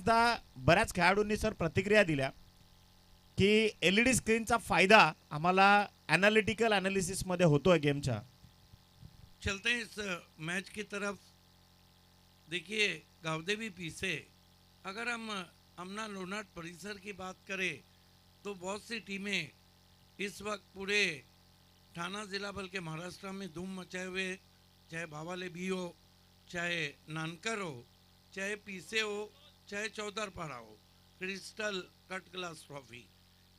बऱ्याचदा बऱ्याच खेळाडूंनी सर प्रतिक्रिया दिल्या की LED स्क्रीनचा फायदा आम्हाला एनालिटिकल एनालिसिस मध्ये होतोय गेमच्या. चलते हैं इस मैच की तरफ। देखिए गावदेवी पीसे, अगर हम अमना लोनाट परिसर की बात करें तो बहुत सी टीमें इस वक्त पूरे ठाना ज़िला बल्कि महाराष्ट्र में धूम मचाए हुए, चाहे भावाले भी हो, चाहे नानकर हो, चाहे पीसे हो, चाहे चौधरपाड़ा हो। Crystal cut glass trophy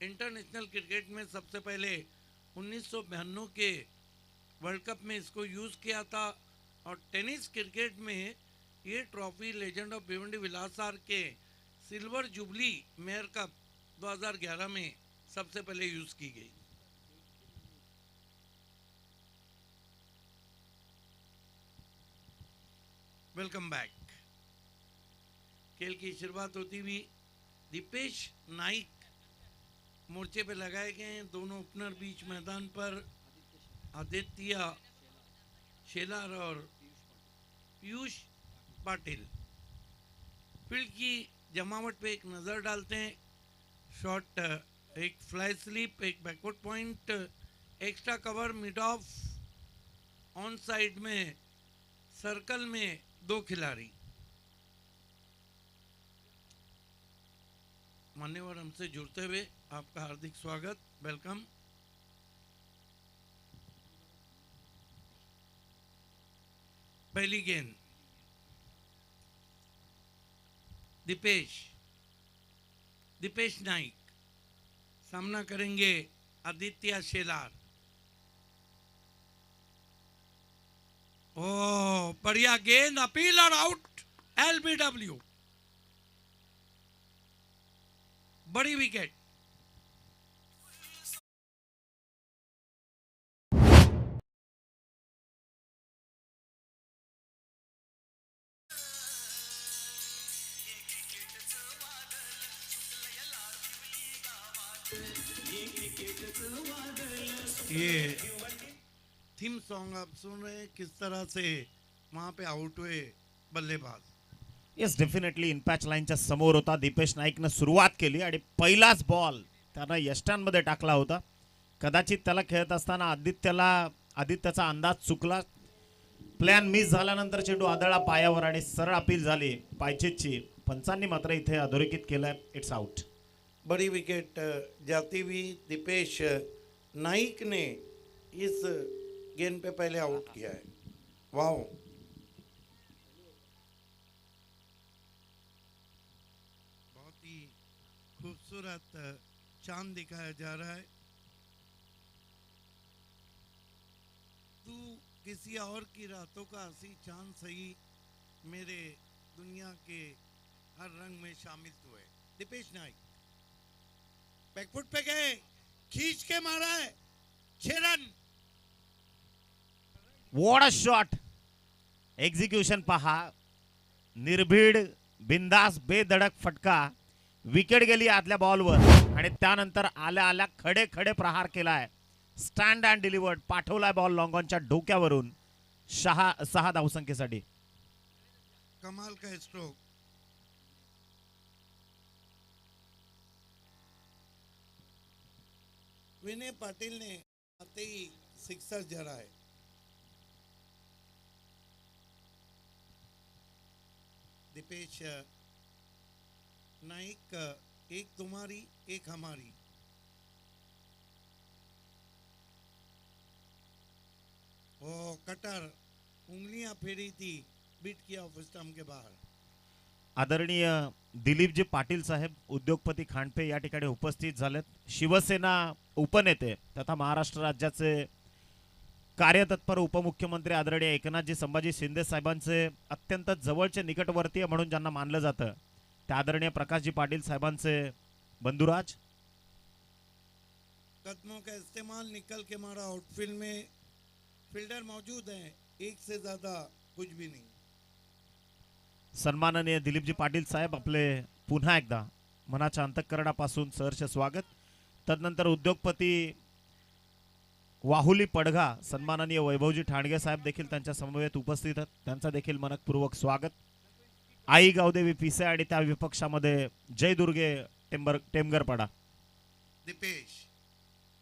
international cricket में सबसे पहले 1992 के वर्ल्ड कप में इसको यूज़ किया था, और टेनिस क्रिकेट में ये trophy legend of Bhiwandi Vilasar के सिल्वर जुबली मेयर कप 2011 में सबसे पहले यूज़ की गई। Welcome back. खेल की शुरुआत होती हुई दीपेश नाइक मोर्चे पे लगाए गए हैं। दोनों ओपनर बीच मैदान पर आदित्य शेलार और पीयूष पाटिल। फील्ड की जमावट पे एक नज़र डालते हैं। शॉट, एक फ्लाई स्लिप, एक backward point, extra cover, mid of, on side में, सर्कल में 2 खिलाड़ी। मान्यवर हमसे जुड़ते हुए आपका हार्दिक स्वागत, वेलकम। पहली गेंद दीपेश नाइक सामना करेंगे आदित्य शेलार। ओ बढ़िया गेंद, अपील और आउट, LBW, बड़ी विकेट। ये थीम सॉन्ग आप सुन रहे हैं, किस तरह से वहां पे आउट हुए बल्लेबाज। येस, डेफिनेटली इनपॅच लाईनच्या समोर होता. दीपेश नाईकनं सुरुवात केली आणि पहिलाच बॉल त्यानं यष्टांमध्ये टाकला होता. कदाचित त्याला खेळत असताना आदित्यचा अंदाज चुकला. प्लॅन मिस झाल्यानंतर चेंडू आदळला पायावर आणि सरळ अपील झाली पायचेची. पंचांनी मात्र इथे अधोरेखित केलंय, इट्स आउट. बड़ी विकेट जाती हुई दीपेश नाइक ने इस गेंद पे पहले आउट किया है। वाओ, बहुत ही खूबसूरत चांद दिखाया जा रहा है। तू किसी और की रातों का हंसी चांद सही, मेरे दुनिया के हर रंग में शामिल तू है। दीपेश नाइक बैकफुट पे गए, खींच के मारा है, 6 run. What a shot, execution पहा, निर्भीड, बिंदास, बेधडक फटका. विकेट गेली आतल्या बॉलवर आणि त्यानंतर आल्या खडे खडे प्रहार केलाय. स्टँड अँड डिलिव्हर्ड, पाठवलाय बॉल लॉंगॉनच्या डोक्यावरून 6 धावसंख्येसाठी. कमाल का स्ट्रोक। विनय पाटिल ने आते ही सिक्सर जड़ा है। दीपेश नाइक, एक तुम्हारी एक हमारी। ओ कटर, उंगलियां फेरी थी, बीट किया ऑफ स्टंप के बाहर। आदरणीय दिलीपजी पाटील साहेब, उद्योगपती खांडपे या ठिकाणी उपस्थित झालेत. शिवसेना उपनेते तथा महाराष्ट्र राज्याचे कार्यतत्पर उपमुख्यमंत्री आदरणीय एकनाथजी संभाजी शिंदे साहेबांचे अत्यंत जवळचे निकटवर्तीय म्हणून ज्यांना मानलं जातं, त्या आदरणीय प्रकाशजी पाटील साहेबांचे बंधुराज. कदमों का इस्तेमाल, निकल के मारा आउटफील्ड में, फील्डर मौजूद हैं, एक से ज्यादा कुछ भी नहीं। सन्माननीय दिलीपजी पाटील साहेब, आपले पुन्हा एकदा मनाच्या अंतःकरणापासून सहर्ष स्वागत. तदनंतर उद्योगपती वाहुली पडघा सन्माननीय वैभवजी ठाणगे साहेब देखील त्यांच्या समवेत उपस्थित आहेत, त्यांचा देखील मनपूर्वक स्वागत. आई गावदेवी पिसे आणि त्या विपक्षामध्ये जय दुर्गे टेमगरपाडा. दीपेश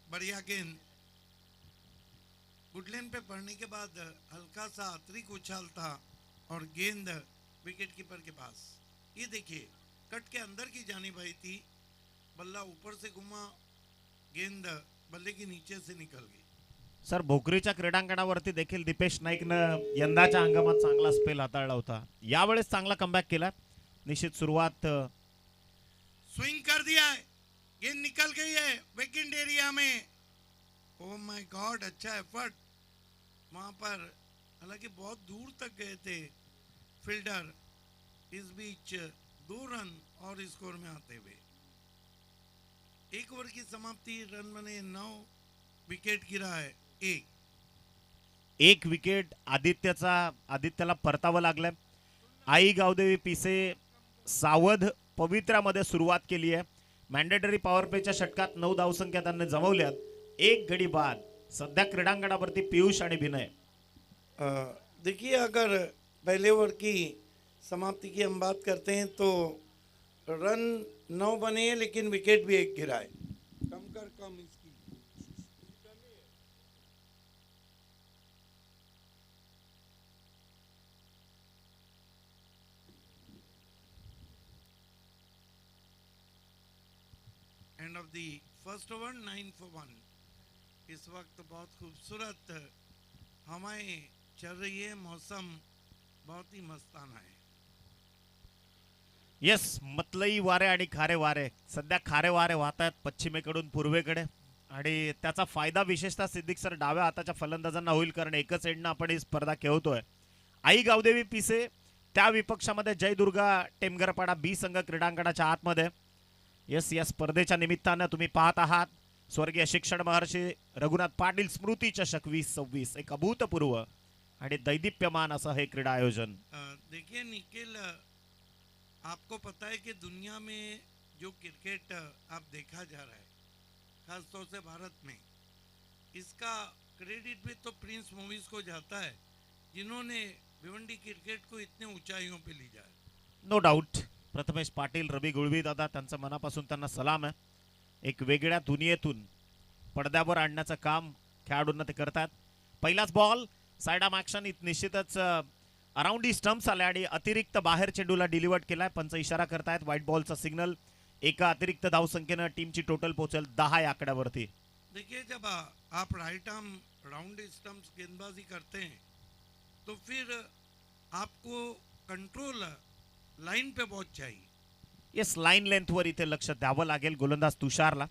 बढ़िया गेंद, गुडलेन पे पड़ने के बाद हल्का सा अतिरिक्त उछाल था और गेंद विकेट कीपर के पास. ये देखिए कट के अंदर की जानिब आई थी, बल्ला ऊपर से घुमा, गेंद बल्ले के नीचे से निकल गई. सर भोकरीच्या क्रीडांगणावरती देखील दीपेश नाईकनं यंदाच्या हंगामात चांगला स्पेल हाताळला होता. यावेळेस चांगला कमबॅक केला. निश्चित सुरुवात स्विंग कर दिया है, गेंद निकल गई है विकेट एरिया में. ओ माय गॉड, अच्छा एफर्ट वहां पर, हालांकि बहुत दूर तक गए थे फील्डर. इस बीच 2 रन और स्कोर में आते हुए 1 ओवर की समाप्ति. रन बने 9, विकेट गिरा है 1. एक विकेट आदित्यला परतावं लागलंय. आई गावदेवी पिसे सावध पवित्रामध्ये सुरुवात केली आहे. मॅन्डेटरी पॉवर प्लेच्या षटकात 9 धावसंख्या त्यांनी जमवल्यात. 1 गडी बाद. सध्या क्रीडांगणावरती पीयूष आणि विनय. देखिए अगर पहले ओवर की समाप्ति की हम बात करते हैं तो रन 9 बने हैं लेकिन विकेट भी 1 गिरा है. कम इसकी. End of the first over 9 for 1. इस वक्त बहुत खूबसूरत हवाएं चल रही है, मौसम बहुत ही मस्ताना है. येस, मतलई वारे आणि खारे वारे. सध्या खारे वारे वाहत आहेत पश्चिमेकडून पूर्वेकडे आणि त्याचा फायदा विशेषतः सिद्दीक सर डाव्या हाताच्या फलंदाजांना होईल, कारण एकच एंडनं आपण ही स्पर्धा खेळतोय. आई गावदेवी पिसे त्या विपक्षामध्ये जय दुर्गा टेमगरपाडा बी संघ क्रीडांगणाच्या आतमध्ये. येस, या स्पर्धेच्या निमित्तानं तुम्ही पाहत आहात स्वर्गीय शिक्षण महर्षी रघुनाथ पाटील स्मृती चषक 2026. एक अभूतपूर्व आणि दैदिप्यमान असं हे क्रीडा आयोजन. देखिए निखिल, आपको पता है कि दुनिया में जो क्रिकेट अब देखा जा रहा है खासतौर से भारत में, इसका क्रेडिट भी तो प्रिंस मूवीज को जाता है जिन्होंने भिवंडी क्रिकेट को इतने ऊंचाइयों पे ले जाए. No doubt. प्रथमेश पाटील, रवी गुळवी दादा, त्यांचं मनापासून त्यांना सलाम आहे. एक वेगळ्या दुनियेतून पडद्यावर आणण्याचं काम खेळाडूंना ते करतात. पहिलाच बॉल साइड आर्म ॲक्शन निश्चितच अराउंड दी स्टंप्स आले आणि अतिरिक्त बाहेर चेंडूला डिलिव्हर्ड केलाय. पंच इशारा करतायत व्हाईट बॉलचा सिग्नल. एका अतिरिक्त धावसंख्येनं टीमची टोटल पोहोचेल 10 या आकड्यावरती. देखिए जब आप राइट आर्म राउंड स्टंप्स गेंदबाजी करते हैं तो फिर आपको कंट्रोल लाइन पे बहुत चाहिए. येस, लाईन लेंथवर इथे लक्ष द्यावं लागेल गोलंदाज तुषारला.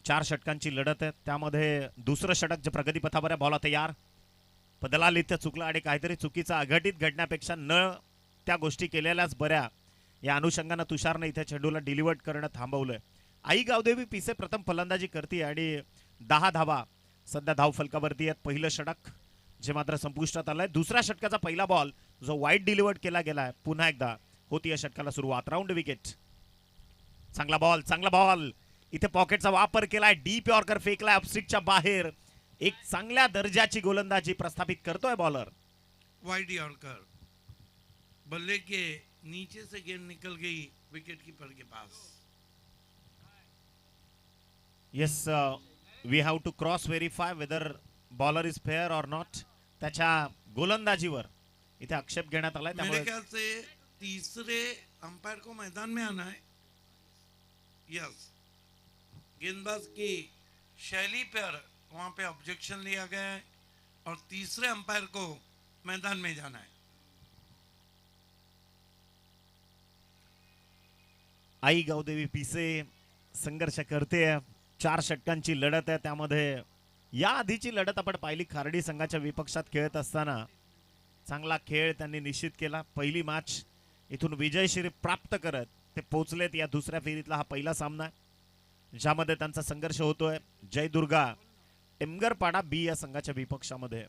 4 षटकांची लढत आहे, त्यामध्ये दुसरं षटक जे प्रगतीपथावर आहे. बॉल तयार, बदलाल इथे चुकला आणि काहीतरी चुकीचा अघटित घडण्यापेक्षा न त्या गोष्टी केलेल्याच बऱ्या या अनुषंगानं तुषारनं इथे चेंडूला डिलिव्हर्ड करणं थांबवलंय. आई गावदेवी पिसे प्रथम फलंदाजी करते आणि 10 धावा सध्या धाव फलकावरती आहेत. पहिलं षटक जे मात्र संपुष्टात आलंय. दुसऱ्या षटकाचा पहिला बॉल जो वाईट डिलिव्हर्ड केला गेलाय. पुन्हा एकदा होती या षटकाला सुरुवात. Round wicket. चांगला बॉल. इथे पॉकेटचा वापर केलाय. डीप यॉर्कर फेकलाय अपस्टिकच्या बाहेर. एक चांगल्या दर्जाची गोलंदाजी प्रस्थापित करतोय बॉलर. वाइड यॉर्कर, बल्ले के नीचे से गेंद निकल गई विकेट कीपर के पास. Yes, we have to cross verify whether bowler is fair or not. त्याच्या गोलंदाजीवर इथे आक्षेप घेण्यात आलाय. मेरे त्यामुळे ख्याल से तीसरे अंपायर को मैदान में आना है. यस, गेंदबाज की शैली पर वहां पे ऑब्जेक्शन लिया गया है और तीसरे अंपायर को मैदान में जाना है. आई गावदेवी पिसे संघर्ष करते. 4 षटकांची लढत आहे. त्यामध्ये या आधीची लढत आपण पाहिली खार्डी संघाच्या विपक्षात खेळत असताना. चांगला खेळ त्यांनी निश्चित केला. पहिली मॅच इथून विजयश्री प्राप्त करत ते पोहोचलेत या दुसऱ्या फेरीतला हा पहिला सामना ज्यामध्ये त्यांचा संघर्ष होतोय जय दुर्गा टेमगरपाडा बी या संघाच्या विपक्षामध्ये.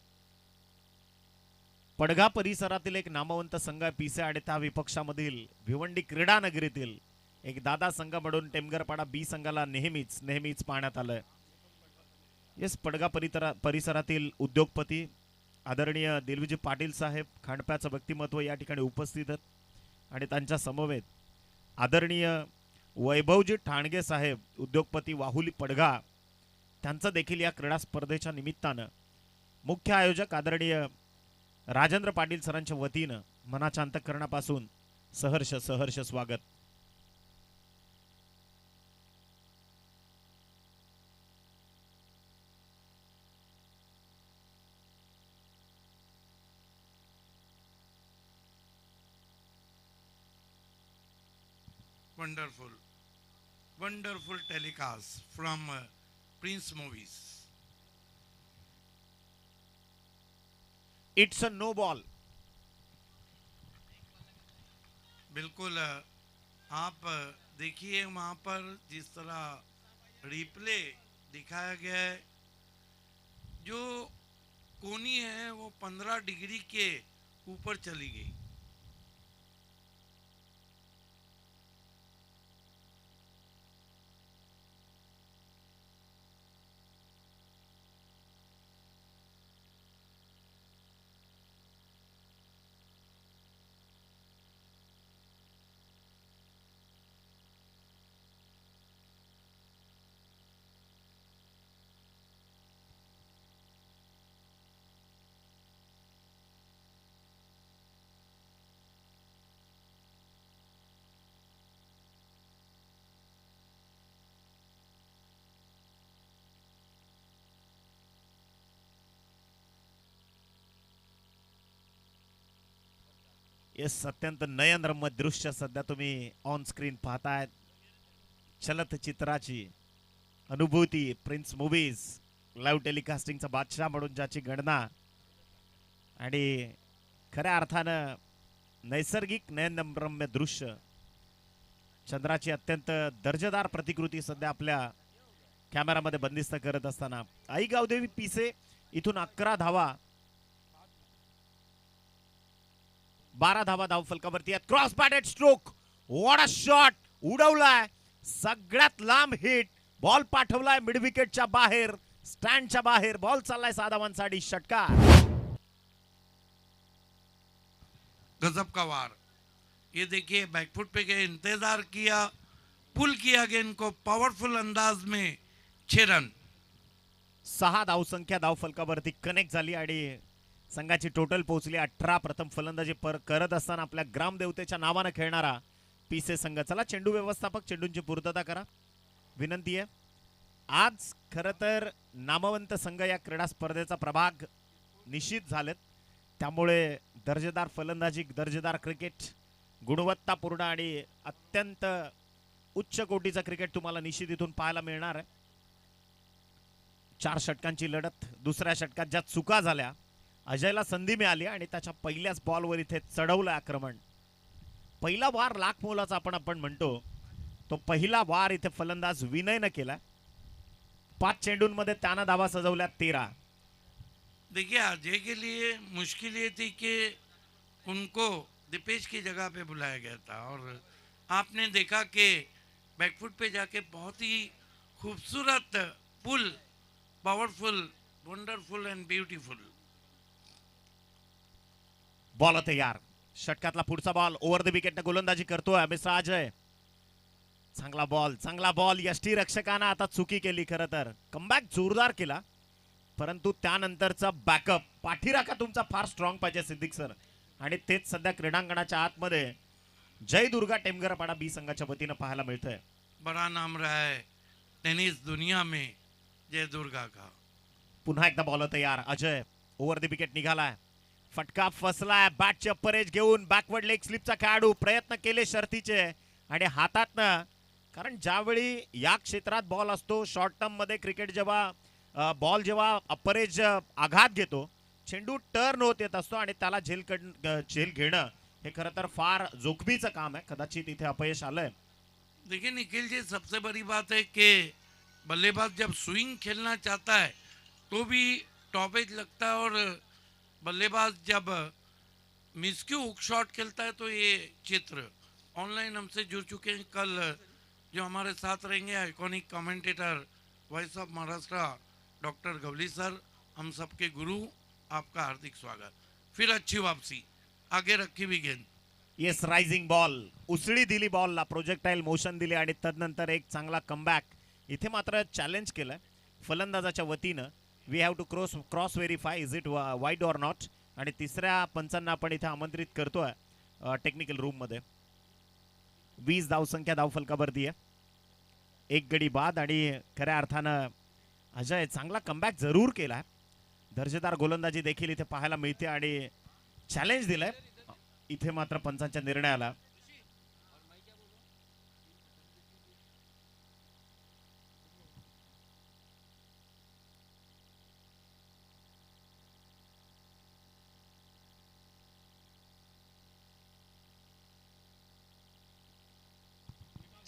पडघा परिसरातील एक नामवंत संघ आहे पिसे आणि त्या विपक्षामधील भिवंडी क्रीडा नगरीतील एक दादा संघ म्हणून टेमगरपाडा बी संघाला नेहमीच पाहण्यात आलंय. येस, पडघा परिसरातील उद्योगपती आदरणीय दिलविजी पाटील साहेब खांडप्याचं व्यक्तिमत्व या ठिकाणी उपस्थित आहेत. आणि त्यांच्या समवेत आदरणीय वैभवजी ठाणगे साहेब उद्योगपती वाहुली पडघा त्यांचं देखील या क्रीडा स्पर्धेच्या निमित्तानं मुख्य आयोजक आदरणीय राजेंद्र पाटील सरांच्या वतीनं मनाच्या अंतःकरणापासून सहर्ष सहर्ष स्वागत. Wonderful, wonderful telecast from Prince Movies. It's a no ball. बिल्कुल आप देखिए वहाँ पर जिस तरह रिप्ले दिखाया गया है, जो कोनी है वो 15 डिग्री के ऊपर चली गई. येस, अत्यंत नयनरम्य दृश्य सध्या तुम्ही ऑन स्क्रीन पाहताय. चलचित्राची अनुभूती प्रिन्स मूवीज लाईव्ह टेलिकास्टिंगचा बादशाह म्हणून ज्याची गणना आणि खऱ्या अर्थानं नैसर्गिक नयनरम्य दृश्य, चंद्राची अत्यंत दर्जेदार प्रतिकृती सध्या आपल्या कॅमेरामध्ये बंदिस्त करत असताना आई गावदेवी पिसे इथून 11 धावा, 12 धावा धाव फलकावरती आहेत. Cross batted stroke, what a shot, उडवलाय सगळ्यात लांब हिट, बॉल पाठवलाय मिड विकेटच्या बाहेर, स्टँडच्या बाहेर, बॉल चाललाय 6 धावांसाठी. षटकार. गजब का वार. ये देखिए बैकफुट पे गए, इंतजार किया, पुल किया गेंद को पावरफुल अंदाज में 6 रन. 6 धावसंख्या धाव फलकावरती कनेक्ट झाली आणि संघाची टोटल पोहोचली 18. प्रथम फलंदाजी करत असताना आपल्या ग्रामदेवतेच्या नावानं खेळणारा पीसे संघ. चला चेंडू व्यवस्थापक चेंडूंची पूर्तता करा विनंती आहे. आज खरं तर नामवंत संघ या क्रीडा स्पर्धेचा प्रभाग निश्चित झालेत, त्यामुळे दर्जेदार फलंदाजी, दर्जेदार क्रिकेट, गुणवत्तापूर्ण आणि अत्यंत उच्च कोटीचं क्रिकेट तुम्हाला निश्चित इथून पाहायला मिळणार आहे. 4 षटकांची लढत. दुसऱ्या षटकात ज्या चुका झाल्या, अजयला संधी मिळाली आणि त्याच्या पहिल्याच बॉलवर इथे चढवलं आक्रमण. पहिला वार लाख मोलाचा आपण म्हणतो, तो पहिला वार इथे फलंदाज विनयनं केला. 5 चेंडूंमध्ये त्यानं धावा सजवल्या 13. देखिए अजय के लिए मुश्किल ये थी कि उनको दीपेश की जगह पे बुलाया गया था और आपने देखा कि बैकफुट पे जाके बहुत ही खूबसूरत pull, powerful, wonderful and beautiful. Ball तयार. षटकातला पुढचा बॉल ओव्हर द विकेटने गोलंदाजी करतोय मिस्टर अजय. चांगला बॉल, चांगला बॉल. यष्टी रक्षकानं आता चुकी केली. खरं तर कमबॅक जोरदार केला, परंतु त्यानंतरचा बॅकअप, पाठीराखा तुमचा फार स्ट्रॉंग पाहिजे सिद्दीक सर, आणि तेच सध्या क्रीडांगणाच्या आतमध्ये जय दुर्गा टेमघरपाडा बी संघाच्या वतीनं पाहायला मिळतंय. बड़ा नाम रहा है टेनिस दुनिया में जय दुर्गा का. पुन्हा एकदा बॉल तयार. अजय ओव्हर द विकेट निघालाय, फटका फसलाय. बॅटची अपरेज घेऊन बॅकवर्ड लेग स्लिपचा खेळाडू प्रयत्न केले शर्तीचे आणि हातातनं, कारण ज्यावेळी या क्षेत्रात बॉल असतो शॉर्ट टर्म मध्ये क्रिकेट, जेव्हा बॉल जेव्हा अपरेज आघात घेतो, चेंडू टर्न होत येत असतो आणि त्याला झेल घेणं हे खरं तर फार जोखमीचं काम आहे. कदाचित इथे अपयश आलंय. देखिए निखिल जी, सबसे बड़ी बात है कि बल्लेबाज जब स्विंग खेलना चाहता है तो भी टॉपेज लगता है और बल्लेबाज जब मिसक्यू हुक शॉट खेलता है तो ये चित्र ऑनलाइन हमसे जुड़ चुके हैं. कल जो हमारे साथ रहेंगे iconic commentator voice of Maharashtra doctor Gawali sir, हम सबके गुरु, आपका हार्दिक स्वागत. फिर अच्छी वापसी, आगे रखी भी गेंद. येस, रायझिंग बॉल, उसळी दिली बॉलला, प्रोजेक्टाईल मोशन दिले आणि तदनंतर एक चांगला कमबॅक. इथे मात्र चॅलेंज केलं फलंदाजाच्या वतीनं. We have to cross verify is it wide or not. आणि तिसऱ्या पंचांना आपण इथे आमंत्रित करतोय टेक्निकल रूममध्ये. 20 धावसंख्या धावफलकावरती आहे, एक गडी बाद. आणि खऱ्या अर्थानं अजय चांगला कमबॅक जरूर केलाय. दर्जेदार गोलंदाजी देखील इथे पाहायला मिळते आणि चॅलेंज दिलंय इथे मात्र पंचांच्या निर्णयाला.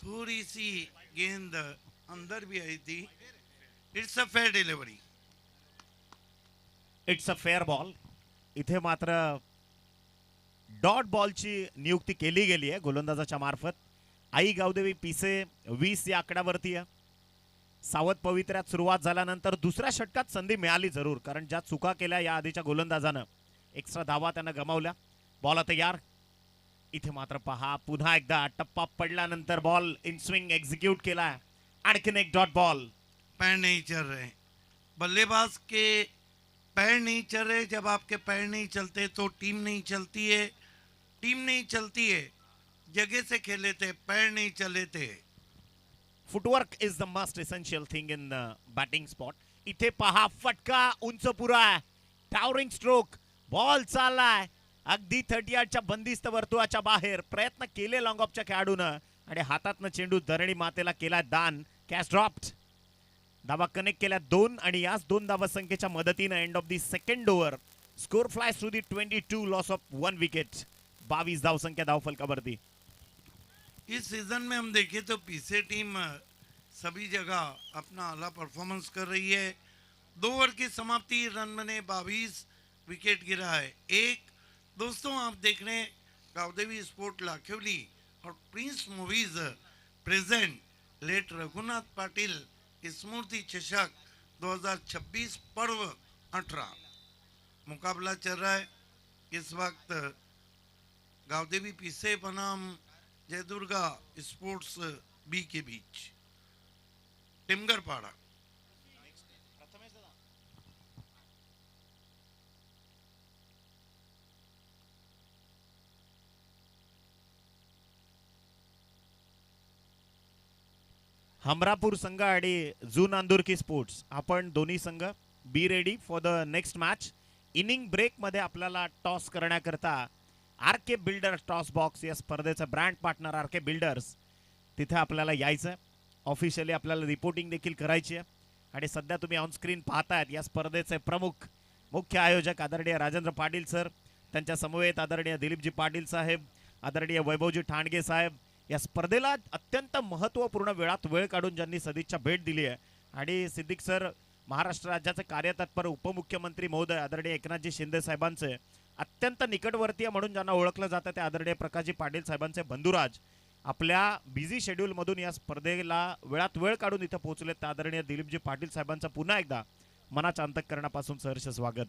थोड़ी सी गेंद अंदर भी आई थी. It's a fair delivery. It's a fair ball. इथे मात्र डॉट बॉलची नियुक्ती केली गेली आहे गोलंदाजाच्या मार्फत. आई गावदेवी पिसे 20 या आकड्यावरती आहे. सावध पवित्र्यात सुरुवात झाल्यानंतर दुसऱ्या षटकात संधी मिळाली जरूर, कारण ज्या चुका केल्या या आधीच्या गोलंदाजानं, एक्स्ट्रा धावा त्यानं गमावल्या. बॉल तयार. इथे मात्र पहा पुन्हा एकदा टप्पा पडल्यानंतर बॉल इन स्विंग एक्झिक्यूट केला. आणखीन एक डॉट बॉल. पैर नहीं चल रहे. बल्लेबाज के पैर नहीं चल रहे. जब आपके पैर नहीं चलते तो टीम नहीं चलती है. टीम नहीं चलती है, जगह से खेले थे, पैर नहीं चले थे. Footwork is the must essential thing in batting spot. इथे पहा फटका उंच पुरा आहे, टावरिंग स्ट्रोक, बॉल चाललाय अगदी 30 यार्डच्या बंदिस्त वर्तुळाच्या बाहेर. प्रयत्न केले लॉंग ऑफच्या खेळाडूनं आणि हातातनं चेंडू धरणी मातेला केलाय दान. Catch dropped. धावा कनेक्ट केल्या 2 आणि याच 2 धावा संख्येच्या मदतीनं end of the second over score flies to the 22, loss of 1 wicket. 22 धावसंख्या धावफलकावरती. इस सीजन में हम देखें तो पीछे टीम सभी जगह अपना आला परफॉर्मेंस कर रही है. 2 ओवर की समाप्ति, रन बने 22, विकेट गिरा है 1. दोस्तों आप देख रहे हैं गावदेवी स्पोर्ट लाखिवली और prince movies present late Raghunath Patil Smriti Chashak 2026 पर्व 18. मुकाबला चल रहा है इस वक्त गावदेवी पीसे बनाम जयदुर्गा स्पोर्ट्स बी के बीच. टिमगरपाड़ा. हमरापूर संघ आणि जू नांदुरकी स्पोर्ट्स, आपण दोन्ही संघ be ready for the next match. Inning break मध्ये आपल्याला टॉस करण्याकरता R K builder toss box या स्पर्धेचं brand partner R K builders तिथे आपल्याला यायचं. ऑफिशियली आपल्याला रिपोर्टिंग देखील करायची आहे. आणि सध्या तुम्ही ऑन स्क्रीन पाहतायत या स्पर्धेचे प्रमुख मुख्य आयोजक आदरणीय राजेंद्र पाटील सर, त्यांच्या समवेत आदरणीय दिलीपजी पाटील साहेब, आदरणीय वैभवजी ठाणगे साहेब. या स्पर्धेला अत्यंत महत्त्वपूर्ण वेळात वेळ काढून ज्यांनी सदिच्छा भेट दिली आहे. आणि सिद्दीक सर, महाराष्ट्र राज्याचे कार्यतत्पर उपमुख्यमंत्री महोदय आदरणीय एकनाथजी शिंदे साहेबांचे अत्यंत निकटवर्तीय म्हणून ज्यांना ओळखलं जातं ते आदरणीय प्रकाशजी पाटील साहेबांचे बंधुराज आपल्या बिझी शेड्यूल मधून या स्पर्धेला वेळात वेळ काढून इथे पोहोचले. त्या आदरणीय दिलीपजी पाटील साहेबांचं पुन्हा एकदा मनाच्या अंतःकरणापासून सहर्ष स्वागत.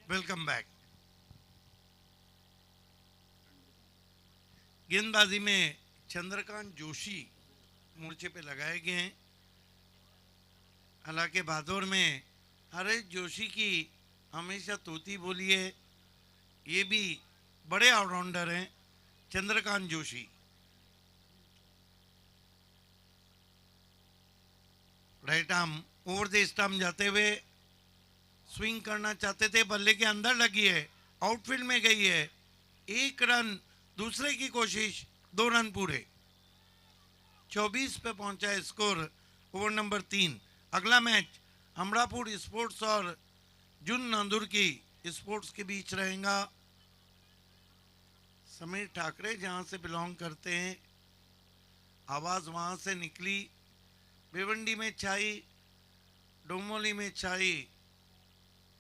Welcome back. गेंदबाजी में चंद्रकांत जोशी मोर्चे पे लगाए गए हैं. हालांकि भादौर में हरेश जोशी की हमेशा तोती बोली है. ये भी बड़े ऑलराउंडर हैं Chandrakant Joshi. Right arm over the stump जाते हुए स्विंग करना चाहते थे, बल्ले के अंदर लगी है, आउटफील्ड में गई है. 1 रन, दूसरे की कोशिश, 2 रन पूरे. 24 पे पहुंचा है स्कोर ओवर नंबर 3. अगला मैच अमरापुर स्पोर्ट्स और जुन नांदुर की स्पोर्ट्स के बीच रहेगा. समीर ठाकरे जहां से बिलोंग करते हैं, आवाज़ वहां से निकली. भिवंडी में छाई, डोमोली में छाई,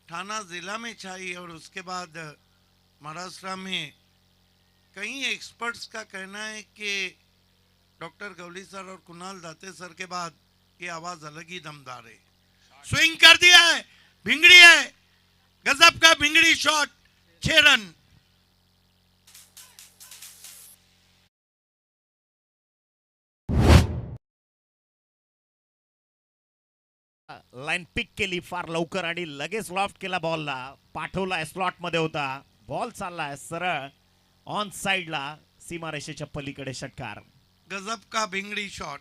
थाना ज़िला में छाई और उसके बाद महाराष्ट्र में कई एक्सपर्ट्स का कहना है कि डॉक्टर गवली सर और कुणाल दाते सर के बाद ये आवाज़ अलग ही दमदार है. स्विंग कर दिया है, भिंगड़ी है, गजब का भिंगड़ी शॉट, 6 रन. लाईन पिक केली फार लवकर आणि लगेच लॉफ्ट केला बॉलला, पाठवलाय स्लॉट मध्ये होता, बॉल चाललाय सरळ ऑन साइडला सीमारेषेच्या पलीकडे षटकार. गजब का भिंगड़ी शॉट,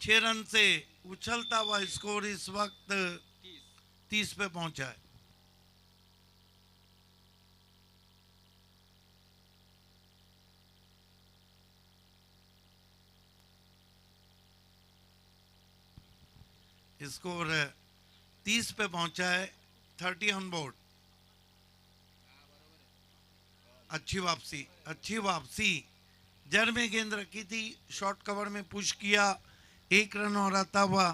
6 रन से उछलता हुआ स्कोर इस वक्त 30 पे पहुंचा है. स्कोर 30 पे पहुंचा है, 30 ऑन बोर्ड. अच्छी वापसी. जड़ में गेंद रखी थी, शॉर्ट कवर में पुश किया, 1 रन और आता हुआ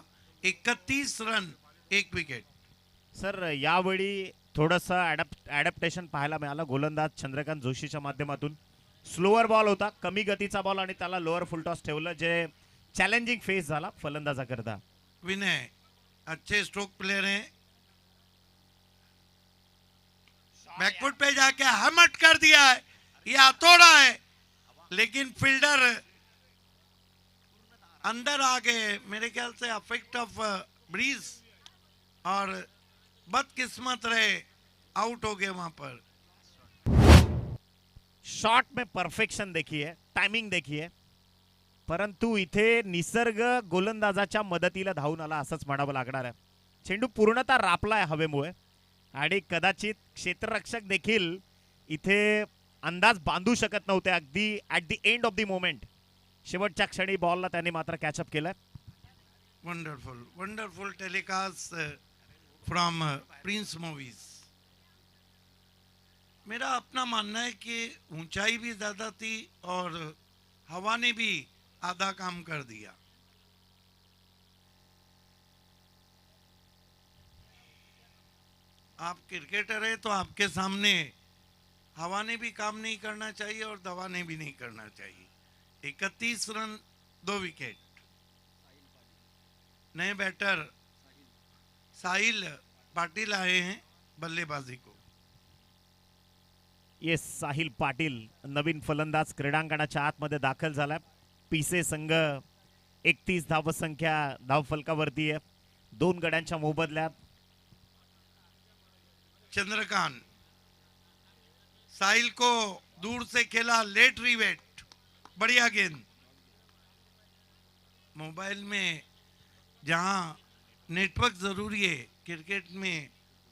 31 रन, 1 विकेट. सर यावेळी थोडंसं ॲडॅप्टेशन पाहायला मिळालं गोलंदाज चंद्रकांत जोशीच्या माध्यमातून. स्लोअर बॉल होता, कमी गतीचा बॉल आणि त्याला लोअर फुलटॉस ठेवलं, जे चॅलेंजिंग फेस झाला फलंदाजाकरता. विनय अच्छे स्ट्रोक प्लेयर हैं, बैकफुट पे जाके हमट कर दिया है, ये हथौड़ा है, लेकिन फील्डर अंदर आ गए, मेरे ख्याल से अफेक्ट ऑफ ब्रीज, और बदकिस्मत रहे, आउट हो गए वहां पर. शॉट में परफेक्शन देखिए, टायमिंग देखिए, परंतु इथे निसर्ग गोलंदाजाच्या मदतीला धावून आला असंच म्हणावं लागणार आहे. चेंडू पूर्णतः रापलाय हवेमुळे आणि कदाचित क्षेत्ररक्षक देखील इथे अंदाज बांधू शकत नव्हते. अगदी at the end of the moment शेवटच्या क्षणी बॉलला त्यांनी मात्र कॅचअप केलं. Wonderful telecast from Prince movies. मेरा अपना मानना है कि ऊंचाई भी ज्यादा थी और हवा ने भी आधा काम कर दिया. आप क्रिकेटर है तो आपके सामने हवा ने भी काम नहीं करना चाहिए और दवा ने भी नहीं करना चाहिए. 31 रन, 2 विकेट. नए बैटर साहिल पाटिल आए हैं बल्लेबाजी को. येस, साहिल पाटील नवीन फलंदाज क्रीडांगणाच्या आतमध्ये दाखल झाला. पिसे संघ 31 धावसंख्या धावफलकावरती आहे. 2 गड्यांच्या मोबदल्यात. चंद्रकांत साहिल को दूर से खेला, लेट रिवेट, बढ़िया गेंद. मोबाइल में जहां नेटवर्क जरूरी है, क्रिकेट में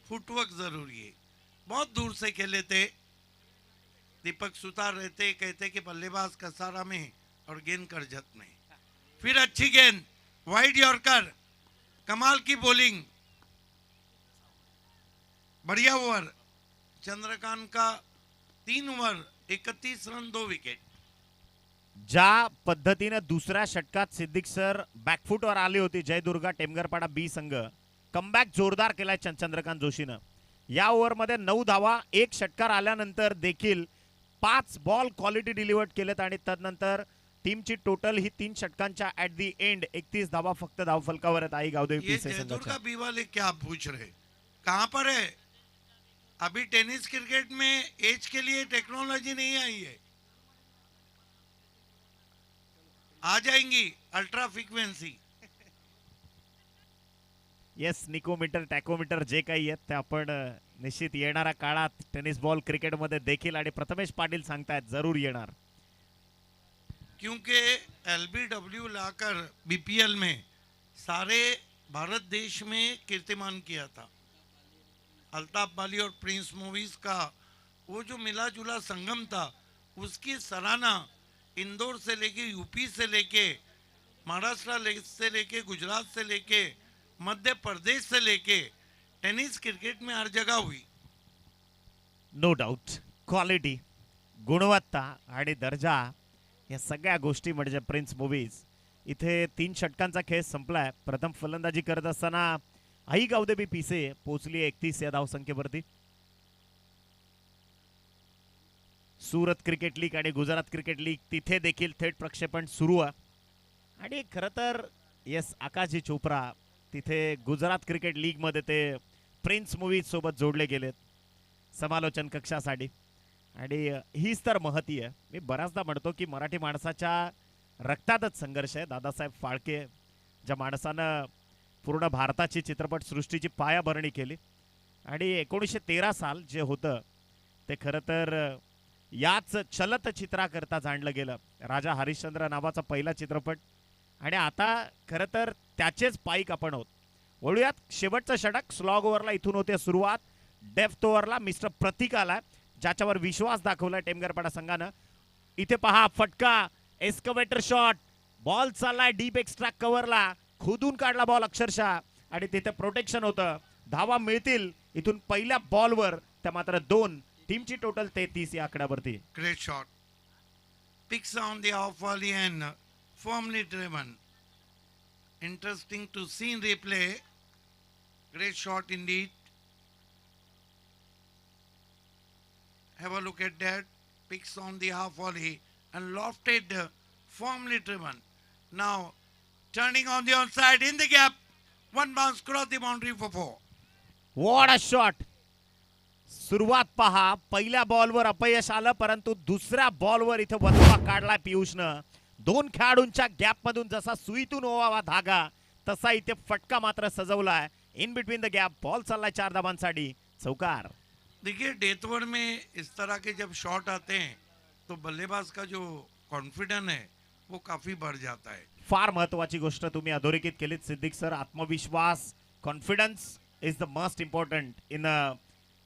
फुटवर्क जरूरी है. बहुत दूर से खेले थे. दीपक सुतार रहते, कहते कि बल्लेबाज कसारा में और गेंद करजत में. फिर अच्छी गेंद, वाइड यॉर्कर, कमाल की बॉलिंग, बढ़िया ओवर. चंद्रकांत का 3 ओवर, 31 रन, 2 विकेट. ज्या पद्धतीने दुसऱ्या षटकात सिद्दीक सर बॅकफुटवर आली होती जयदुर्गा टेमगरपाडा बी संघ, कमबॅक जोरदार केलाय चंद्रकांत जोशीनं. या ओव्हरमध्ये 9 धावा, 1 षटकार आल्यानंतर देखील 5 बॉल क्वालिटी डिलिव्हर्ड केलेत आणि त्यानंतर टीमची टोटल ही 3 षटकांच्या ऍट दी एंड 31 धावा फक्त धावफलकावर आहेत आई गावदेवी ये पीसे जयदुर्गा संघाच्या. बी वाले क्या पूछ रहे, कहाँ पर है? अभी टेनिस क्रिकेट में एज के लिए टेक्नोलॉजी नहीं आई है. आ जाएंगी अल्ट्रा फ्रिक्वेन्सी. येस, निकोमीटर टॅकोमीटर जे काही आहेत ते आपण निश्चित येणाऱ्या काळात टेनिस बॉल क्रिकेटमध्ये देखील आणि प्रथमेश पाटील सांगतायत जरूर येणार. क्योंकि LBW लाकर BPL में सारे भारत देश में कीर्तिमान किया था. अल्ताफ बाली और प्रिंस मूवीज का वो जो मिला जुला संगम था, उसकी सराहना इंदौर से लेके, यूपी से लेके, महाराष्ट्र से लेके, गुजरात से लेके, मध्य प्रदेश से लेके, टेनिस क्रिकेट में हर जगह हुई. नो डाऊट क्वालिटी, गुणवत्ता आणि दर्जा या सगळ्या गोष्टी म्हणजे प्रिन्स मूवीज. इथे 3 षटकांचा खेळ संपलाय. प्रथम फलंदाजी करत असताना आई गावदेवी पिसे पोहोचली 31 या धावसंख्येवरती. सुरत क्रिकेट लीग आणि गुजरात क्रिकेट लीग तिथे देखील थेट प्रक्षेपण सुरू आहे. आणि खरं तर येस, आकाशजी चोप्रा तिथे गुजरात क्रिकेट लीग मध्ये ते प्रिन्स मूवीज सोबत जोडले गेलेत समालोचन कक्षासाठी. आणि हीच तर महती आहे. मी बऱ्याचदा म्हणतो की मराठी माणसाच्या रक्तातच संघर्ष आहे. दादासाहेब फाळके ज्या माणसानं पूर्ण भारताची चित्रपट सृष्टीची पायाभरणी केली आणि 1913 साल जे होतं ते खरं तर याच चलतचित्राकरता जाणलं गेलं. राजा हरिश्चंद्र नावाचा पहिला चित्रपट आणि आता खरं तर त्याचेच पाईक आपण आहोत. वळूयात शेवटचं षटक. स्लॉग ओव्हरला इथून होते सुरुवात. डेप्थ ओव्हरला मिस्टर प्रतीक आलाय, ज्याच्यावर विश्वास दाखवलाय टेमगरपाडा संघानं. इथे पहा फटका, एस्कवेटर शॉट, बॉल चाललाय डीप एक्स्ट्रा कव्हरला, खोदून काढला बॉल अक्षरशः आणि तिथे प्रोटेक्शन होतं. धावा मिळतील इथून पहिल्या बॉलवर, त्या मात्र 2. टीमची टोटल 33 या आकड्यावरती. Great shot. Picks on the off volley and firmly driven. Interesting to see in replay. Great shot indeed. Have a look at that. Picks on the half volley and lofted, firmly driven. Now turning on the onside in the gap. One bounce cross the boundary for 4. What a shot. सुरुवात पहा, पहिल्या बॉलवर अपयश आलं, परंतु दुसऱ्या बॉलवर इथं वचपा काढलाय पियुषनं. 2 खेळाडूंच्या गॅप मधून जसा सुईतून ओवावा धागा तसा इथे फटका मात्र सजवलाय. In between the gap ball चाललाय 4 धावांसाठी. चौकार. देखिए डेथ ओवर में इस तरह के जब शॉट आते हैं तो बल्लेबाज का जो कॉन्फिडेंस है वो काफी बढ़ जाता है. फार महत्वाची गोष्ट तुम्ही अधोरेखित केलीत सिद्दीक सर. आत्मविश्वास, confidence is the most important in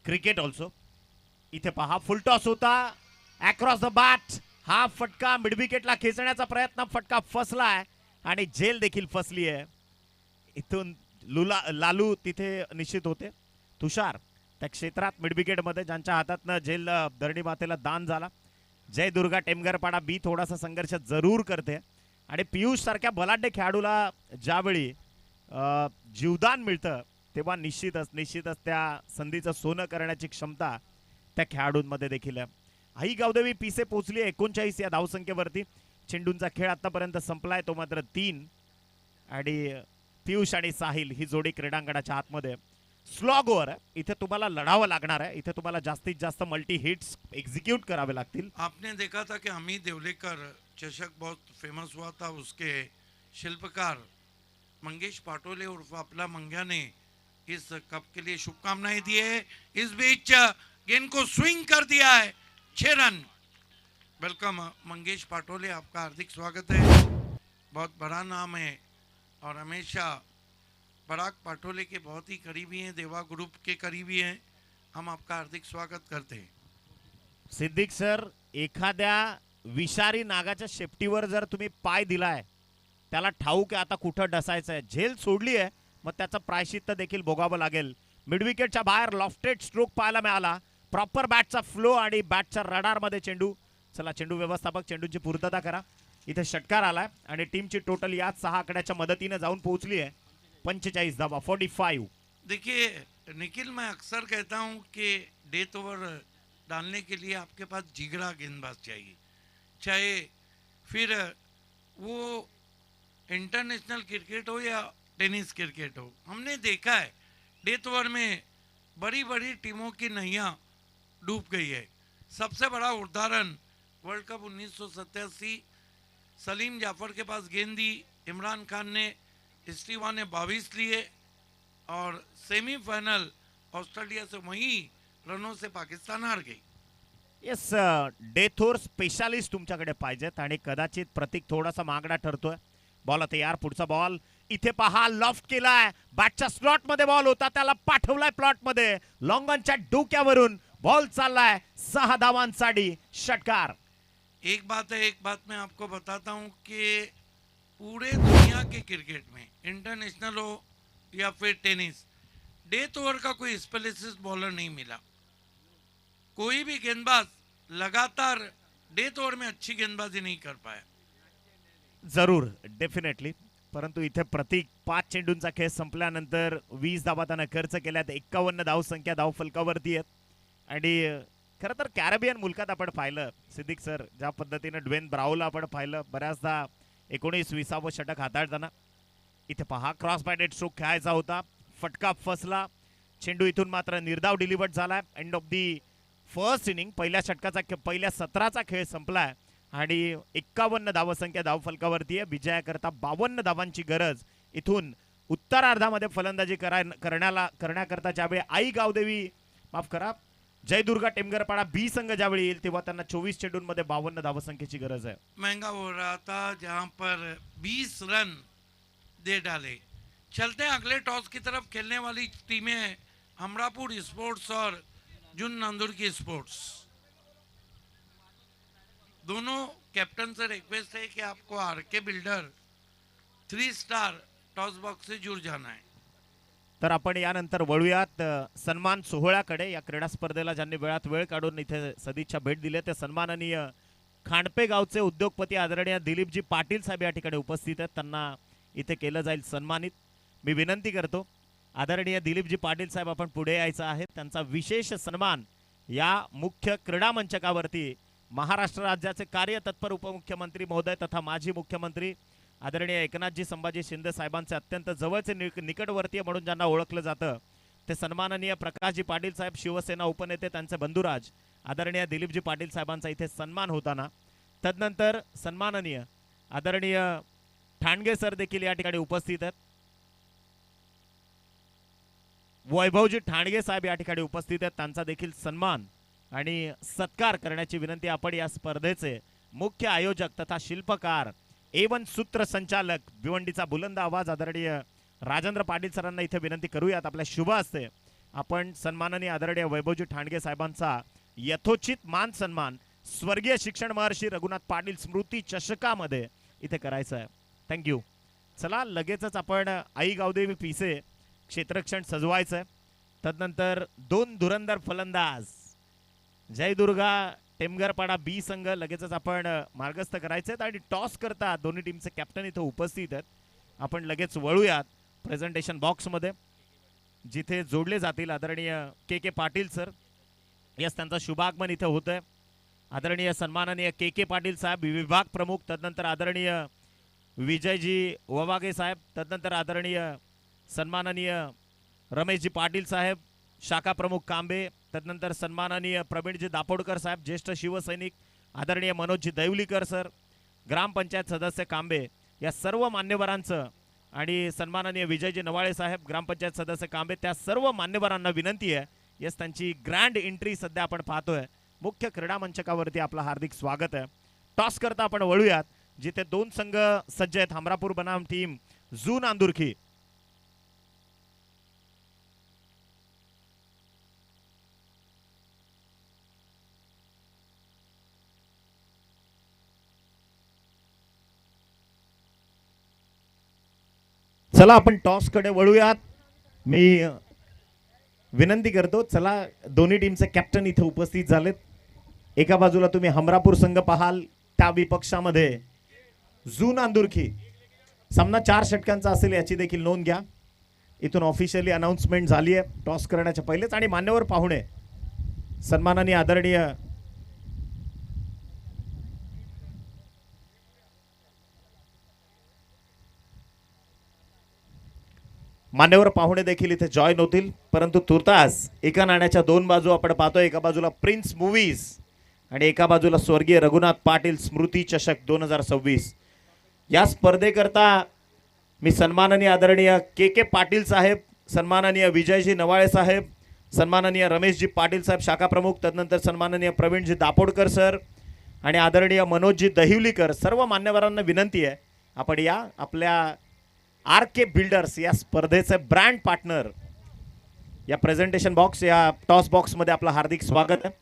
cricket also. इथे पहा फुल टॉस होता, अक्रॉस द बॅट. हा फटका मिड विकेटला खेचण्याचा प्रयत्न, फटका फसलाय आणि झेल देखील फसली आहे. इथून लालू तिथे निश्चित होते. तुषार त्या क्षेत्रात मिड विकेटमध्ये ज्यांच्या हातातनं झेल धरणी मातेला दान झाला. जय दुर्गा टेमगरपाडा बी थोडासा संघर्ष जरूर करते आणि पियुष सारख्या बलाढ्य खेळाडूला ज्यावेळी जीवदान मिळतं तेव्हा निश्चितच त्या संधीचं सोनं करण्याची क्षमता त्या खेळाडूंमध्ये देखील आहे. आई गावदेवी पिसे पोहोचली 39 या धावसंख्येवरती. चेंडूंचा खेळ आतापर्यंत संपलाय, तो मात्र 3. आणि पियुष आणि साहिल ही जोडी क्रीडांगणाच्या आतमध्ये. स्लॉग ओव्हर इथे तुम्हाला लढावं लागणार आहे. इथे तुम्हाला जास्तीत जास्त मल्टी हिट्स एक्झिक्यूट करावे लागतील. आपने देखा था कि अमित देवलेकर चषक बहुत फेमस हुआ था, उसके शिल्पकार मंगेश पाटोले उर्फ अपला मंग्या ने इस कप के लिए शुभकामनाएं दी है. इस बीच गेंद को स्विंग कर दिया है. 6 रन. वेलकम मंगेश पाटोले, आपका हार्दिक स्वागत है. बहुत बड़ा नाम है और हमेशा पराग पाटोले के बहुत ही करीबी हैं, देवा ग्रुप के करीबी हैं. हम आपका हार्दिक स्वागत करते हैं. सिद्दीक सर, एखाद्या विषारी नागाच्या शेपटीवर जर तुम्ही पाय दिलाय, त्याला ठाऊक आहे आता कुठं डसायचं आहे. झेल सोडली आहे, मग त्याचं प्रायश्चित्त देखील भोगावं लागेल. मिड विकेटच्या बाहेर लॉफ्टेड स्ट्रोक पाहायला मिळाला. प्रॉपर बॅटचा फ्लो आणि बॅटच्या रडारमध्ये चेंडू. चला चेंडू व्यवस्थापक चेंडूची पूर्तता करा. इथे षटकार आलाय आणि टीमची टोटल याच 6 आकड्याच्या मदतीने जाऊन पोहोचली आहे 45 धावा, 45. देखिए निखिल, मैं अक्सर कहता हूं कि डेथ ओवर डालने के लिए आपके पास जिगरा गेंदबाज चाहिए, चाहे फिर वो इंटरनेशनल क्रिकेट हो या टेनिस क्रिकेट हो. हमने देखा है डेथ ओवर में बड़ी बड़ी टीमों की नैया डूब गई है. सबसे बड़ा उदाहरण वर्ल्ड कप 1987, सलीम जाफर के पास गेंद दी, इमरान खान ने, स्टीवा ने 22 लिए और सेमीफाइनल ऑस्ट्रेलिया से वही रनों से पाकिस्तान हार गई. येस, डेथ ओव्हर स्पेशालिस्ट तुमच्याकडे पाहिजेत आणि कदाचित प्रतीक थोडासा मागडा ठरतोय. बॉल तयार, पुढचा बॉल. इथे पहा लॉफ्ट केलाय, बॅटच्या स्लॉट मध्ये बॉल होता, त्याला पाठवलाय प्लॉट मध्ये. लॉंगनच्या डोक्यावरून बॉल चाललाय 6 धावांसाठी. षटकार. एक बात मैं आपको बताता हूं कि पूरे दुनिया के क्रिकेट में, इंटरनेशनल हो या फिर टेनिस, डेथ ओवर का कोई स्पेशलिस्ट बॉलर नहीं मिला. कोई भी गेंदबाज लगातार डेथ ओवर में अच्छी गेंदबाजी नहीं कर पाया. जरूर, डेफिनेटली. परंतु इथे प्रतीक 5 चेंडूंचा खेळ संपल्यानंतर 20 धावा त्यानं खर्च केल्यात. 51 धावसंख्या धाव फलकावरती आहेत. आणि खरं तर कॅरेबियन मुलकात आपण पाहिलं सिद्दीक सर, ज्या पद्धतीने ड्वेन ब्रावोला आपण पाहिलं बऱ्याचदा 19-20 षटक हाताळताना. इथे पहा क्रॉस बायडेड स्ट्रोक खेळायचा होता, फटका फसला. चेंडू इथून मात्र निर्धाव डिलिव्हर्ड झालाय. End of the first inning, पहिल्या सत्राचा खेळ संपलाय आणि 51 धावसंख्या धाव फलकावरती आहे. विजयाकरता 52 धावांची गरज. इथून उत्तरार्धामध्ये फलंदाजी करण्याकरता ज्यावेळी आई गावदेवी माफ करा जयदुर्गा टेमगरपाडा बी संघ ज्यावेळी येईल तेव्हा त्यांना 24 चेंडूंमध्ये 52 धावसंख्येची गरज आहे. महंगा हो रहा था जहां पर 20 रन दे डाले. चलते हैं अगले टॉस की तरफ. खेलने वाली टीमें हमरापुर स्पोर्ट्स और जुन नांदुर की स्पोर्ट्स. दोनों कैप्टन से रिक्वेस्ट है कि आपको RK builder 3 star toss box से जुड़ जाना है. तर आपण यानंतर वळूयात सन्मान सोहळ्याकडे. या क्रीडा स्पर्धेला ज्यांनी वेळात वेळ काढून इथे सदिच्छा भेट दिली ते सन्माननीय खांडपे गावचे उद्योगपती आदरणीय दिलीपजी पाटील साहेब या ठिकाणी उपस्थित आहेत. त्यांना इथे केलं जाईल सन्मानित. मी विनंती करतो आदरणीय दिलीपजी पाटील साहेब आपण पुढे यायचं आहे. त्यांचा विशेष सन्मान या मुख्य क्रीडा मंचकावरती महाराष्ट्र राज्याचे कार्यतत्पर उपमुख्यमंत्री महोदय तथा माजी मुख्यमंत्री आदरणीय एकनाथजी संभाजी शिंदे साहेबांचे अत्यंत जवळचे निकटवर्तीय म्हणून ज्यांना ओळखलं जातं ते सन्माननीय प्रकाशजी पाटील साहेब शिवसेना उपनेते त्यांचे बंधुराज आदरणीय दिलीपजी पाटील साहेबांचा इथे सन्मान होताना तदनंतर सन्माननीय आदरणीय ठाणगे सर देखील या ठिकाणी उपस्थित आहेत. वैभवजी ठाणगे साहेब या ठिकाणी उपस्थित आहेत. त्यांचा देखील सन्मान आणि सत्कार करण्याची विनंती. आपण या स्पर्धेचे मुख्य आयोजक तथा शिल्पकार A1 सूत्रसंचालक भिवंडीचा बुलंद आवाज आदरणीय राजेंद्र पाटील सरांना इथे विनंती करूयात. आपल्या शुभ हस्ते आपण सन्माननीय आदरणीय वैभवजी ठाणगे साहेबांचा यथोचित मान सन्मान स्वर्गीय शिक्षण महर्षी रघुनाथ पाटील स्मृती चषकामध्ये इथे करायचं आहे. थँक्यू. चला लगेचच आपण आई गावदेवी पिसे क्षेत्ररक्षण सजवायचं आहे. तदनंतर 2 धुरंधर फलंदाज जयदुर्गा टेमगरपाडा बी संघ लगेचच आपण मार्गस्थ करायचे आहेत आणि टॉस करता दोन्ही टीमचे कॅप्टन इथे उपस्थित आहेत. आपण लगेच वळूयात प्रेझेंटेशन बॉक्समध्ये जिथे जोडले जातील आदरणीय के पाटील सर. यस त्यांचा शुभागमन इथे होत आहे. आदरणीय सन्माननीय के पाटील साहेब विभाग प्रमुख. तदनंतर आदरणीय विजयजी ववागे साहेब. तदनंतर आदरणीय सन्माननीय रमेशजी पाटील साहेब शाखा प्रमुख कांबे. तदनंतर सन्माननीय प्रवीणजी दापोडकर साहेब ज्येष्ठ शिवसैनिक. आदरणीय मनोजजी दैवलीकर सर ग्रामपंचायत सदस्य कांबे. या सर्व मान्यवरांचं आणि सन्माननीय विजयजी नवाळे साहेब ग्रामपंचायत सदस्य कांबे त्या सर्व मान्यवरांना विनंती आहे. यस त्यांची ग्रँड एंट्री सध्या आपण पाहतोय. मुख्य क्रीडा मंचकावरती आपलं हार्दिक स्वागत आहे. टॉस करता आपण वळूयात जिथे 2 संघ सज्ज आहेत. हमरापूर बनाम टीम जू नांदुरकी. चला आपण टॉस कडे वळूयात. मी विनंती करतो चला दोन्ही टीमचे कॅप्टन इथे उपस्थित झालेत. एका बाजूला तुम्ही हमरापूर संघ पाहाल त्या विपक्षामध्ये जू नांदुरकी. सामना 4 षटकांचा असेल याची देखील नोंद घ्या. इथून ऑफिशियली अनाउन्समेंट झाली आहे टॉस करण्याच्या पहिलेच. आणि मान्यवर पाहुणे सन्माननीय आदरणीय मान्यवर पाहुणे देखील इथे जॉईन होतील. परंतु तुर्तास एका नाण्याच्या 2 बाजू आपण पाहतोय. एका बाजूला प्रिन्स मूवीज आणि एका बाजूला स्वर्गीय रघुनाथ पाटील स्मृती चषक 2026. या स्पर्धेकरता मी सन्माननीय आदरणीय के पाटील साहेब, सन्माननीय विजयजी नवाळे साहेब, सन्माननीय रमेशजी पाटील साहेब शाखा प्रमुख, तदनंतर सन्माननीय प्रवीणजी दापोडकर सर आणि आदरणीय मनोजजी दहिवलीकर सर्व मान्यवरांना विनंती आहे आपण या आपल्या आरके बिल्डर्स या स्पर्धेचे ब्रँड पार्टनर या प्रेझेंटेशन बॉक्स या टॉस बॉक्स मध्ये आपलं हार्दिक स्वागत आहे.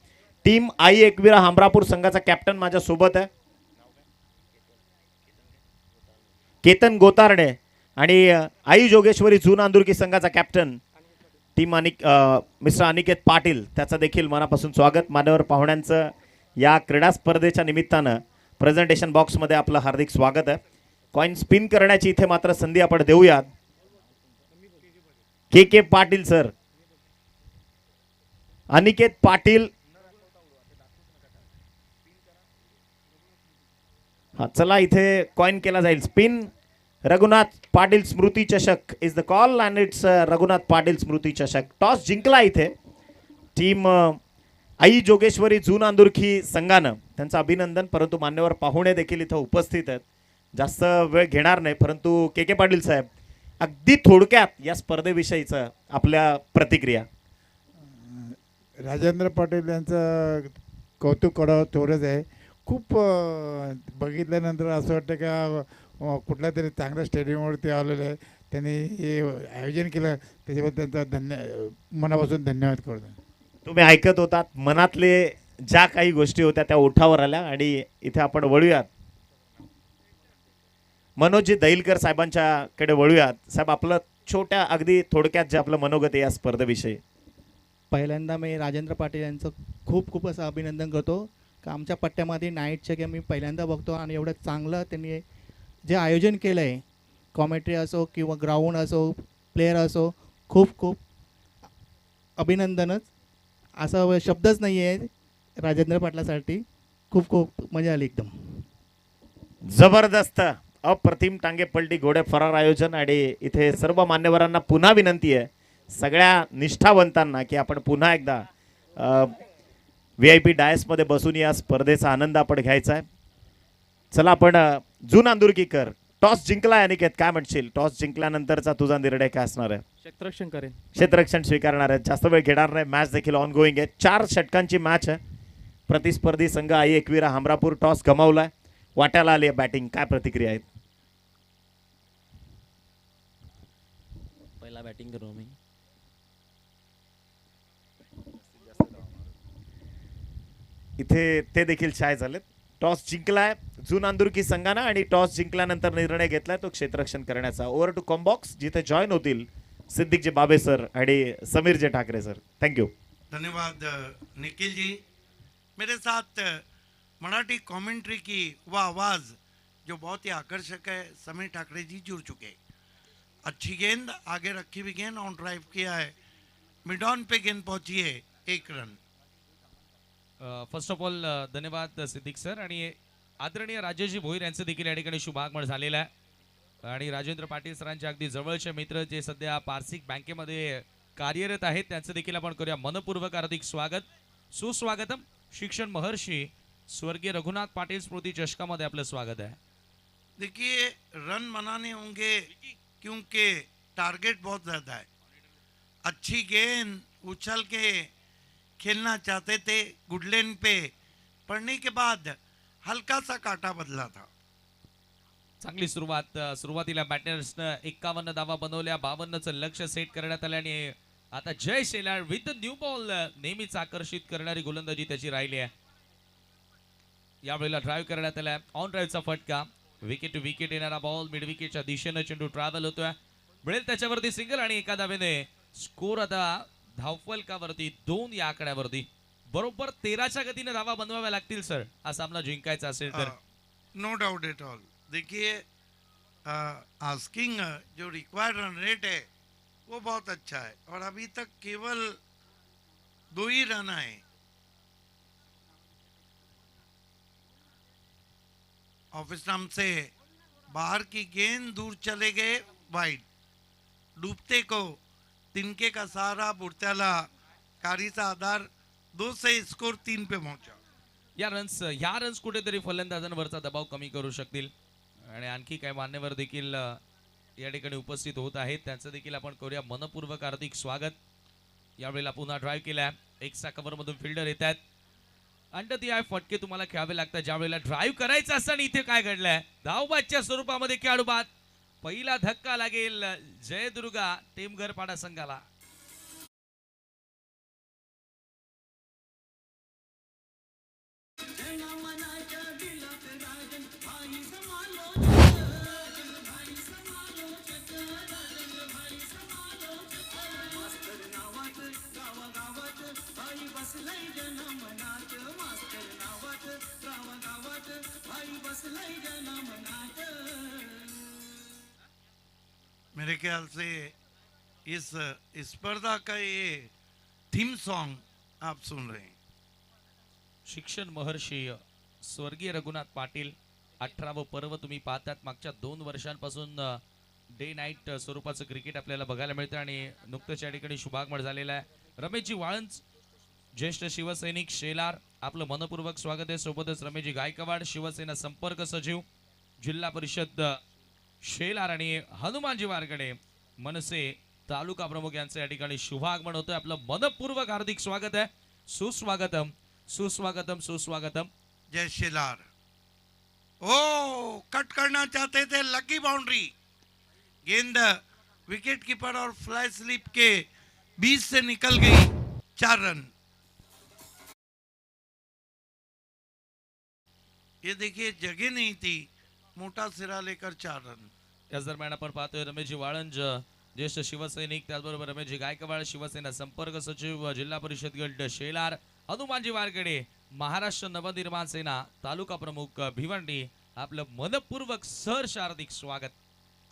टीम आई एकविरा हमरापूर संघाचा कॅप्टन माझ्या सोबत आहे केतन गोतारणे आणि आई जोगेश्वरी जू नांदुरकी संघाचा captain team mister Aniket Patil त्याचा देखील मनापासून स्वागत. मान्यवर पाहुण्यांचं या क्रीडा स्पर्धेच्या निमित्तानं प्रेझेंटेशन बॉक्समध्ये आपलं हार्दिक स्वागत आहे. कॉइन स्पिन करण्याची इथे मात्र संधी आपण देऊयात. के पाटील सर, अनिकेत पाटील, हा चला इथे कॉइन केला जाईल spin. Raghunath Patil Smriti Chashak is the call and it's Raghunath Patil Smriti Chashak. Toss जिंकला इथे टीम आई जोगेश्वरी जू नांदुरकी संघानं. त्यांचं अभिनंदन. परंतु मान्यवर पाहुणे देखील इथं उपस्थित आहेत. जास्त वेळ घेणार नाही. परंतु के पाटील साहेब अगदी थोडक्यात या स्पर्धेविषयीचं आपल्या प्रतिक्रिया. राजेंद्र पाटील यांचं कौतुक करावं तेवढंच आहे. खूप बघितल्यानंतर असं वाटतं का कुठल्या तरी चांगल्या स्टेडियमवरती आलेलं आहे. त्यांनी हे आयोजन केलं त्याच्याबद्दल त्यांचा मनापासून धन्यवाद करतो. तुम्ही ऐकत होतात, मनातले ज्या काही गोष्टी होत्या त्या ओठावर आल्या. आणि इथे आपण वळूयात मनोजजी दैलकर साहेबांच्याकडे वळूयात. साहेब, आपलं छोट्या अगदी थोडक्यात जे आपलं मनोगत आहे या स्पर्धेविषयी. पहिल्यांदा मी राजेंद्र पाटील यांचं खूप खूप असं अभिनंदन करतो का आमच्या पट्ट्यामध्ये नाईटचे गेम मी पहिल्यांदा बघतो आणि एवढं चांगलं त्यांनी जे आयोजन केलं आहे, कॉमेंट्री असो किंवा ग्राउंड असो, प्लेयर असो, खूप खूप अभिनंदनच. असं शब्दच नाही आहे राजेंद्र पाटलासाठी. खूप खूप मजा आली एकदम. जबरदस्त, अप्रतिम टांगे पलटी घोडे फरार आयोजन. आणि इथे सर्व मान्यवरांना पुन्हा विनंती आहे, सगळ्या निष्ठावंतांना, की आपण पुन्हा एकदा VIP डायसमध्ये बसून या स्पर्धेचा आनंद आपण घ्यायचा आहे. चला आपण जून अंदुरकीकर, टॉस जिंकला अनिकेत, काय म्हणशील? टॉस जिंकल्यानंतरचा तुझा निर्णय काय असणार आहे? क्षेत्ररक्षण करेन. क्षेत्ररक्षण स्वीकारणार आहे. जास्त वेळ घेणार नाही. मॅच देखील ऑन गोईंग आहे. 4 षटकांची मॅच आहे. प्रतिस्पर्धी संघ आई एकविरा हमरापूर टॉस गमावलाय, वाट्याला आली बॅटिंग. काय प्रतिक्रिया आहेत? पहिला बॅटिंग करू मी. इथे ते देखील शाय झालेत. टॉस जिंकलाय जून अंदुरकी संघानं आणि टॉस जिंकल्यानंतर निर्णय घेतलाय तो क्षेत्ररक्षण करण्याचा. ओव्हर टू कॉम्बॉक्स, जिथे जॉईन होतील सिद्दीकजी बाबे सर आणि समीरजी ठाकरे सर. थँक्यू. धन्यवाद निखिल जी. मेरे साथ मराठी कमेंट्री की वह आवाज़ जो बहुत ही आकर्षक है, समीर ठाकरे जी जुड़ चुके हैं. अच्छी गेंद, आगे रखी हुई गेंद, ऑन ड्राइव किया है, मिड ऑन पे गेंद पहुंची है, 1 रन. फर्स्ट ऑफ ऑल धन्यवाद सिद्दीक सर. आणि आदरणीय राजेशजी भोईर यांचं देखील या ठिकाणी शुभागमन झालेलं आहे. आणि राजेंद्र पाटील सरांचे अगदी जवळचे मित्र जे सध्या पारसिक बँकेमध्ये कार्यरत आहेत त्यांचं देखील आपण करूया मनपूर्वक हार्दिक स्वागत, सुस्वागतम. शिक्षण महर्षी स्वर्गीय रघुनाथ पाटील स्मृति चषकामध्ये आपलं स्वागत आहे. देखिए, रन बनाने होंगे क्योंकि टारगेट बहुत ज़्यादा है. अच्छी गेंद उछल के खेलना चाहते थे, गुडलेन पे पड़ने के बाद हल्का सा काटा बदला था. चांगली सुरुवात. सुरुवातीला बॅटर्सनं 51 धावा बनवल्या, 52चं लक्ष सेट करण्यात आलं. आणि आता जय शेलार विथ न्यू बॉल नेहमीच आकर्षित करणारी गोलंदाजी त्याची राहिली आहे. यावेळेला ड्राईव्ह करण्यात आला, ऑन ड्राईव्हचा फटका, विकेट टू विकेट येणारा बॉल, मिड विकेटच्या दिशेनं चेंडू ट्रॅव्हल होतोय, मिळेल त्याच्यावरती सिंगल. आणि एका धावेने स्कोर आता धावफलकावरती 2 या आकड्यावरती. बरोबर 13च्या गतीने धावा बनवाव्या लागतील सर हा सामना जिंकायचा असेल तर. No doubt at all. देखिए, आस्किंग जो रिक्वायर्ड रन रेट है वो बहुत अच्छा है और अभी तक केवल 2 ही रन आए. ऑफिस नाम से बाहर की गेंद दूर चले गए, वाइड. डूबते को तिनके का सहारा, बुरत्याला कारीचा आधार. 2 से स्कोर 3 पे पहुंचा. ह्या रन्स कुठेतरी फलंदाजांवरचा दबाव कमी करू शकतील. आणि आणखी काही मान्यवर देखील या ठिकाणी उपस्थित होत आहेत, त्यांचं देखील आपण करूया मनपूर्वक हार्दिक स्वागत. यावेळेला पुन्हा ड्राईव्ह केलाय, एक्स्ट्रा कव्हर मधून फिल्डर येत आहेत. अंडर दी आय फटके तुम्हाला खेळावे लागतात ज्या वेळेला ड्राईव्ह करायचं असताना. इथे काय घडलंय, धावबादच्या स्वरूपामध्ये खेळाडू बाद. पहिला धक्का लागेल जयदुर्गा टेमघरपाडा संघाला. मेरे ख्याल से इस स्पर्धा का ये थीम सॉन्ग आप सुन रहे हैं. शिक्षण महर्षी स्वर्गीय रघुनाथ पाटील 18वं पर्व तुम्ही पाहतात. मागच्या 2 वर्षांपासून डे नाईट स्वरूपाचं क्रिकेट आपल्याला बघायला मिळतं आणि नुकतंच या ठिकाणी शुभागमन झालेला आहे. रमेशजी वाळंज, ज्येष्ठ शिवसैनिक शेलार, आपलं मनपूर्वक स्वागत आहे. सोबतच रमेशजी गायकवाड, शिवसेना संपर्क सचिव, जिल्हा परिषद शेलार, आणि हनुमानजी वारगडे मनसे तालुका प्रमुख यांचं या ठिकाणी शुभागमन होतंय. आपलं मनपूर्वक हार्दिक स्वागत आहे. सुस्वागतम सुस्वागतम सुस्वागतम. जय शेलार. ओ कट करना चाहते थे, लकी बाउंड्री. गेंद विकेट कीपर और फ्लाई स्लिप के बीच से निकल गई. 4 रन. ये देखिए जगह नहीं थी, मोठा सिरा लेकर 4 रन. याच दरम्यान आपण पाहतोय रमेशजी वाळंज ज्येष्ठ शिवसैनिक, त्याचबरोबर रमेशजी गायकवाड शिवसेना संपर्क सचिव, जिल्हा परिषद गट शेलार, हनुमानजी वारकडे महाराष्ट्र नवनिर्माण सेना तालुका प्रमुख भिवंडी, आपलं मनपूर्वक सहर्ष हार्दिक स्वागत.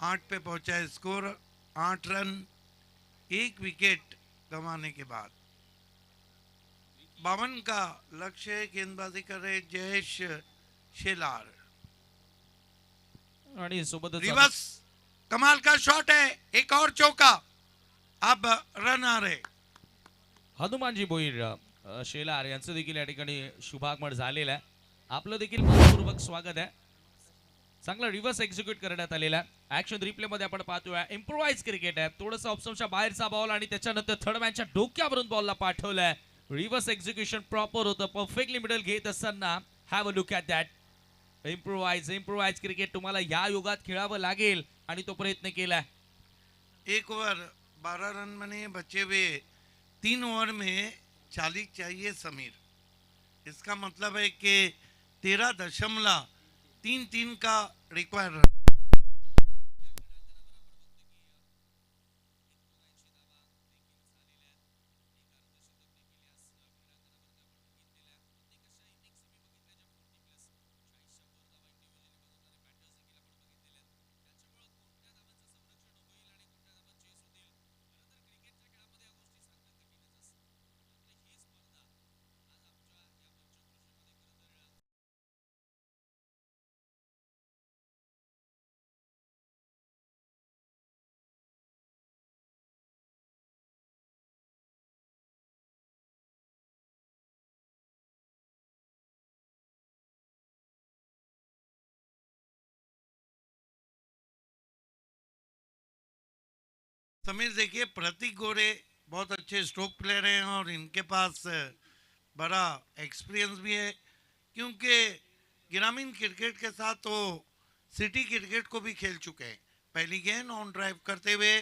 8 पे पहुंचा है स्कोर. 8 रन 1 विकेट गंवाने के बाद. 52 का लक्ष्य है. गेंदबाजी कर रहे जयेश शेलार. आणि सोबतच रिवर्स कमाल का शॉट है. एक और चौका. अब रन आ रहे. हनुमानजी भोईर शेलार यांचं देखील या ठिकाणी शुभागमन झालेलं आहे. आपलं देखील मनपूर्वक स्वागत आहे. चांगला रिव्हर्स एक्झिक्यूट करण्यात आलेला आहे. ऍक्शन रिप्ले मध्ये आपण पाहतोय इम्प्रोवाइज क्रिकेट आहे. थोडंसं ऑप्शनच्या बाहेरचा बॉल आणि त्याच्यानंतर थर्ड मॅनच्या डोक्यावरून बॉलला पाठवलाय. रिव्हर्स एक्झिक्युशन प्रॉपर होतं. परफेक्टली मिडल घेत असताना have a look at that. Improvise cricket तुम्हाला या युगात खेळावं लागेल आणि तो प्रयत्न केलाय. एक ओवर 12 रन बने बचे हुए. 3 ओवर में 40 चाहिए समीर. इसका मतलब है कि 13.33 का रिक्वायर रन. समीर देखिए प्रतीक गोरे बहुत अच्छे स्ट्रोक प्लेयर हैं और इनके पास बड़ा एक्सपीरियंस भी है, क्योंकि ग्रामीण क्रिकेट के साथ वो सिटी क्रिकेट को भी खेल चुके हैं. पहली गेंद ऑन ड्राइव करते हुए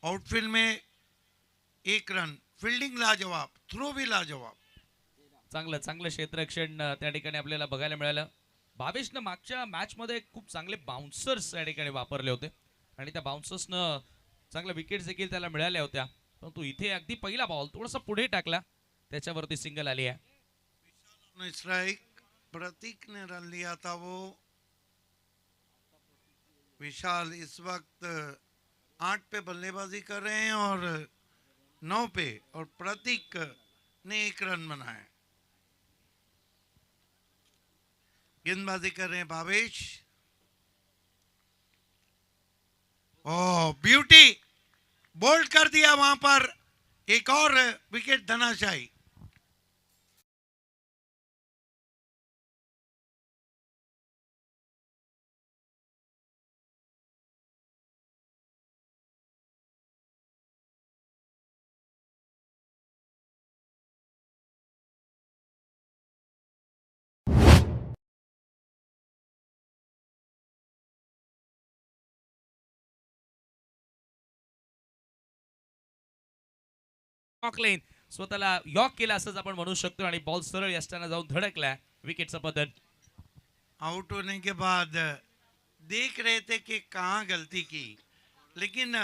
आउटफील्ड में 1 रन. फील्डिंग लाजवाब, थ्रो भी लाजवाब. चांगलं चांगलं क्षेत्ररक्षण त्या ठिकाणी आपल्याला बघायला मिळालं. भावेशनं मागच्या मॅच मध्ये खूप चांगले बाउन्सर्स या ठिकाणी वापरले होते आणि त्या बाउन्सर्सनं चांगल्या विकेट्स देखील त्याला मिळाल्या होत्या. परंतु इथे अगदी पहिला बॉल थोडासा पुढे टाकला, त्याच्यावरती सिंगल आली आहे. स्ट्राइक. प्रतीक ने रन लिया था वो. विशाल इस वक्त 8 पे बल्लेबाजी कर रहे हैं और 9 पे, और प्रतीक ने 1 रन बनाया. गेंदबाजी कर रहे हैं भावेश. ओह ब्यूटी, बोल्ड कर दिया वहां पर. एक और विकेट धनाशाही. ऑकलेन स्वतःला यॉक केला असंच आपण म्हणू शकतो आणि बॉल सरळ यष्टाना जाऊन धडकला. विकेटचं पतन. आउट होने के बाद देख रहे थे कि कहाँ गलती की, लेकिन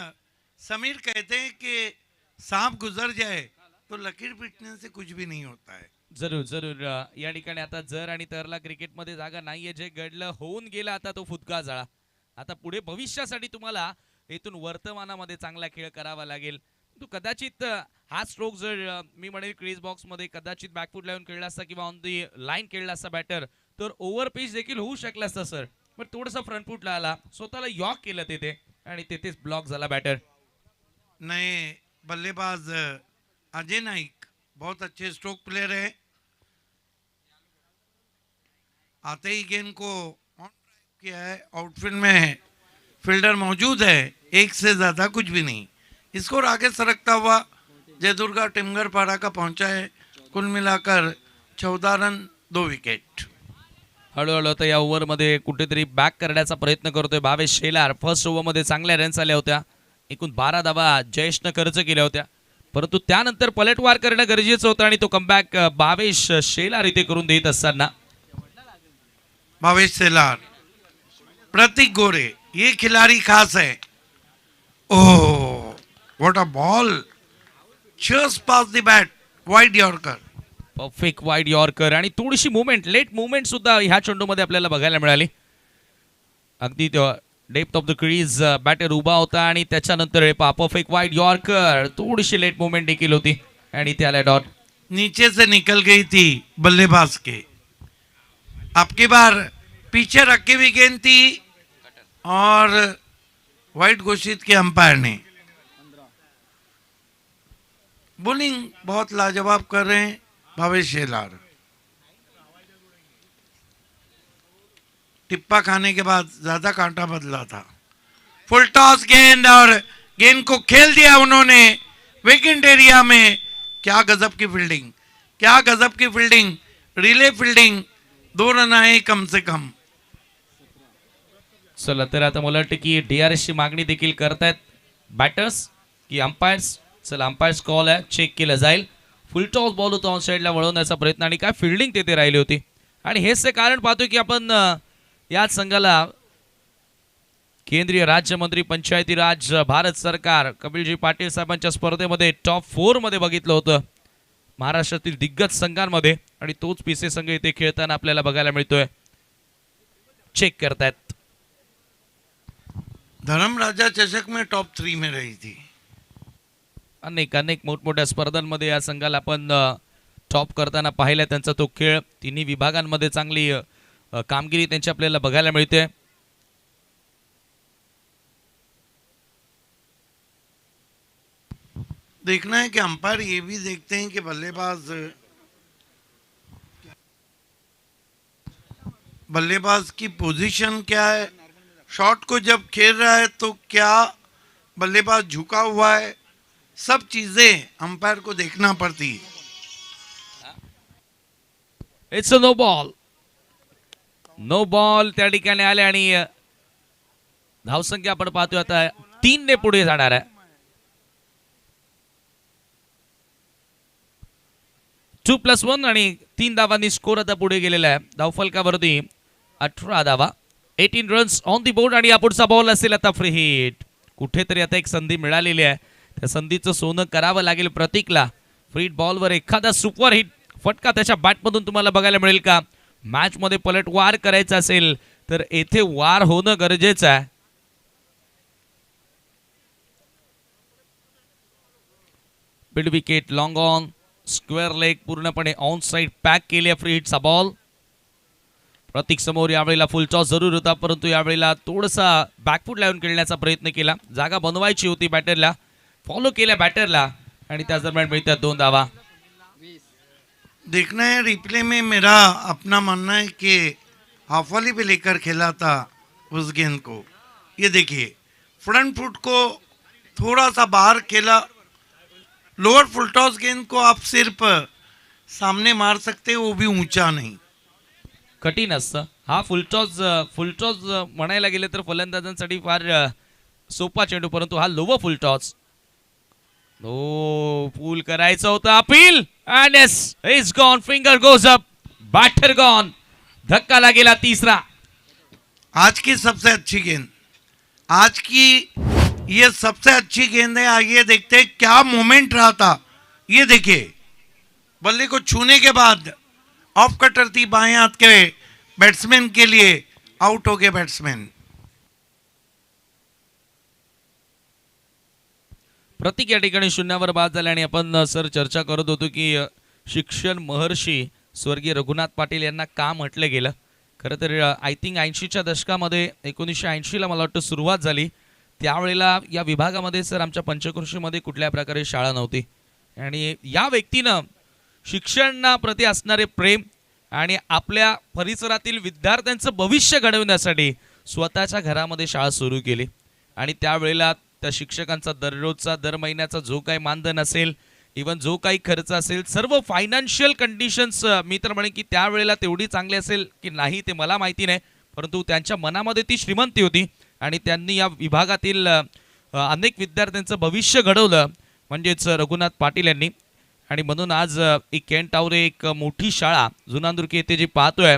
समीर कहते हैं कि सांप गुजर जाए तो लकीर पीटने से कुछ भी नहीं होता है. जरूर जरूर या ठिकाणी आता जर आणि तरला क्रिकेटमध्ये जागा नाहीये. जे घडलं होऊन गेलं, आता तो फुटका जाळा. आता पुढे भविष्यासाठी तुम्हाला इथून वर्तमानामध्ये चांगला खेळ करावा लागेल. तू कदाचित हा स्ट्रोक जर मी म्हणेल क्रीज बॉक्स मध्ये कदाचित बॅकफूट लावून खेळला असता किंवा ऑन दी लाईन खेळला असता बॅटर, तर ओव्हर पिच देखील होऊ शकला असता सर. पण थोडंसं फ्रंट फूटला आला, स्वतःला यॉक केलं तिथे आणि तिथेच ब्लॉक झाला बॅटर. नए बल्लेबाज अजय नाइक बहुत अच्छे स्ट्रोक प्लेयर है. आते ही गेंद को ऑन ड्राइव किया है. आउटफील्ड में फील्डर मौजूद है. एक से ज़्यादा कुछ भी नहीं। स्कोर आगे सरकता हुआ जयदुर्गा टिमगरपाड़ा का पहुंचा है, कुल मिलाकर 14 रन 2 विकेट। हळूहळू आता या ओव्हरमध्ये कुठेतरी बॅक करण्याचा प्रयत्न करतोय भावेश शेलार। फर्स्ट ओव्हरमध्ये चांगल्या रन्स आल्या होत्या, एकूण 12 धावा जयेशनं खर्च केल्या होत्या, परंतु त्यानंतर पलटवार करणं गरजेचं होतं आणि तो कमबॅक भावेश शेलार इथे करून देत असताना भावेश शेलार, प्रतीक गोरे, ये खिलाड़ी खास है। Oh what a ball, just pass the bat, wide yorker. Perfect wide yorker आणि थोडीशी मुवमेंट, लेट मुवमेंट सुद्धा ह्या चेंडूमध्ये आपल्याला बघायला मिळाली। अगदी depth of the crease batter उभा होता आणि त्याच्यानंतर परफेक्ट वाईड यॉर्कर, थोडीशी लेट मुवमेंट देखील होती आणि त्याला डॉट नीचे से निकल गई थी बल्लेबाज के। आपकी बार पीछे रखी हुई गेंद थी और वाइड घोषित किया अंपायर ने। बॉलिंग बहुत लाजवाब कर रहे हैं भावेश शेलार। टिप्पा खाने के बाद ज्यादा कांटा बदला था। फुल टॉस गेंद और गेंद को खेल दिया उन्होंने वेकेंट एरिया में। क्या गजब की फील्डिंग, क्या गजब की फील्डिंग, रिले फील्डिंग, 2 रन आए कम से कम। चला तर आता मला वाटतं की DRS ची मागणी देखील करतायत बॅटर्स की अंपायर्स। चला अंपायर्स कॉल आहे, चेक केलं जाईल। फुल टॉस बॉल होता ऑन साईडला वळवण्याचा प्रयत्न आणि काय फिल्डिंग तिथे राहिली होती आणि हेच ते कारण पाहतोय की आपण याच संघाला केंद्रीय राज्यमंत्री पंचायती राज भारत सरकार कपिलजी पाटील साहेबांच्या स्पर्धेमध्ये टॉप 4 मध्ये बघितलं होतं महाराष्ट्रातील दिग्गज संघांमध्ये आणि तोच पीसे संघ इथे खेळताना आपल्याला बघायला मिळतोय। चेक करतायत। धर्मराजा चषक में टॉप 3 में रही थी। अनेक अनेक मोठमोठ्या स्पर्धांमध्ये या संघाला आपण टॉप करताना पाहिलं। त्यांचा तो खेळ तिन्ही विभागांमध्ये चांगली कामगिरी त्यांची आपल्याला बघायला मिळते। देखना है कि अंपायर ये भी देखते हैं कि बल्लेबाज की पोजीशन क्या है, शॉट को जब खेल रहा है तो क्या बल्लेबाज झुका हुआ है, सब चीजें अंपायर को देखना पड़ती। It's a no ball, no ball त्या ठिकाणी आले आणि धावसंख्या आपण पाहतोय आता 3 ने पुढे जाणार आहे। 2+1 आणि 3 धावांनी स्कोर आता पुढे गेलेला आहे। धावफलकावरती 18 धावा, 18 रन्स ऑन दी बोर्ड आणि या पुढचा बॉल असेल आता फ्री हिट। कुठेतरी आता एक संधी मिळालेली आहे, त्या संधीचं सोनं करावं लागेल प्रतीकला। फ्री बॉलवर एखादा सुपर हिट फटका त्याच्या बॅटमधून तुम्हाला बघायला मिळेल का? मॅच मध्ये पलटवार करायचा असेल तर येथे वार होणं गरजेचं आहे। Mid wicket, long on, square leg पूर्णपणे ऑन साइड पॅक केले फ्री हिटचा बॉल। प्रतीक समोर यावेळेला फुल टॉस जरूर होता, परंतु यावेळेला थोडासा बॅकफूट लावून खेळण्याचा प्रयत्न केला। जागा बनवायची होती बॅटरला, फॉलो केल्या बॅटरला आणि त्याच दरम्यान मिळतात 2 धावा। देखना है रिप्ले में, मेरा अपना मानना है कि हाफ वाली पे लेकर खेला था उस गेंद को। ये देखिए फ्रंट फुट को थोड़ा सा बाहर खेला, लोअर फुल टॉस गेंद को आप सिर्फ सामने मार सकते हो, वो भी ऊंचा नहीं। कठीण असतं हा फुलटॉस म्हणायला गेले तर फलंदाजांसाठी फार सोपा चेंडू, परंतु हा लोवर फुलटॉस पूल करायचं होतं। Appeal and yes is gone, finger goes up, batter gone, धक्का लागेला तीसरा। आज की सबसे अच्छी गेंद, आज की ये सबसे अच्छी गेंद है। आइए देखते हैं क्या मोमेंट रहा था। ये देखिए बल्ले को छूने के बाद ऑफ कटर थी बाएं हाथ के बैट्समैन के लिए, आउट हो गए बैट्समैन। प्रतीक या ठिकाणी शून्यावर बाद झाले आणि आपण सर चर्चा करत होतो की शिक्षण महर्षी स्वर्गीय रघुनाथ पाटील यांना का म्हटलं गेलं। खरं तर आय थिंक 80च्या दशकामध्ये 1980ला मला वाटतं सुरुवात झाली। त्यावेळेला या विभागामध्ये सर आमच्या पंचक्रोशीमध्ये कुठल्या प्रकारे शाळा नव्हती आणि या व्यक्तीनं शिक्षणाप्रती असणारे प्रेम आणि आपल्या परिसरातील विद्यार्थ्यांचं भविष्य घडवण्यासाठी स्वतःच्या घरामध्ये शाळा सुरू केली आणि त्यावेळेला त्या शिक्षकांचा दररोजचा दर महिन्याचा जो काही मानधन असेल, इवन जो काही खर्च असेल, सर्व फायनान्शियल कंडिशन्स मी तर म्हणेन की त्यावेळेला तेवढी चांगली असेल की नाही ते मला माहिती नाही, परंतु त्यांच्या मनामध्ये ती श्रीमंती होती आणि त्यांनी या विभागातील अनेक विद्यार्थ्यांचं भविष्य घडवलं म्हणजेच रघुनाथ पाटील यांनी. आणि म्हणून आज एक केंट टावरे एक मोठी शाळा जुनांदुर्की येथे जी पाहतोय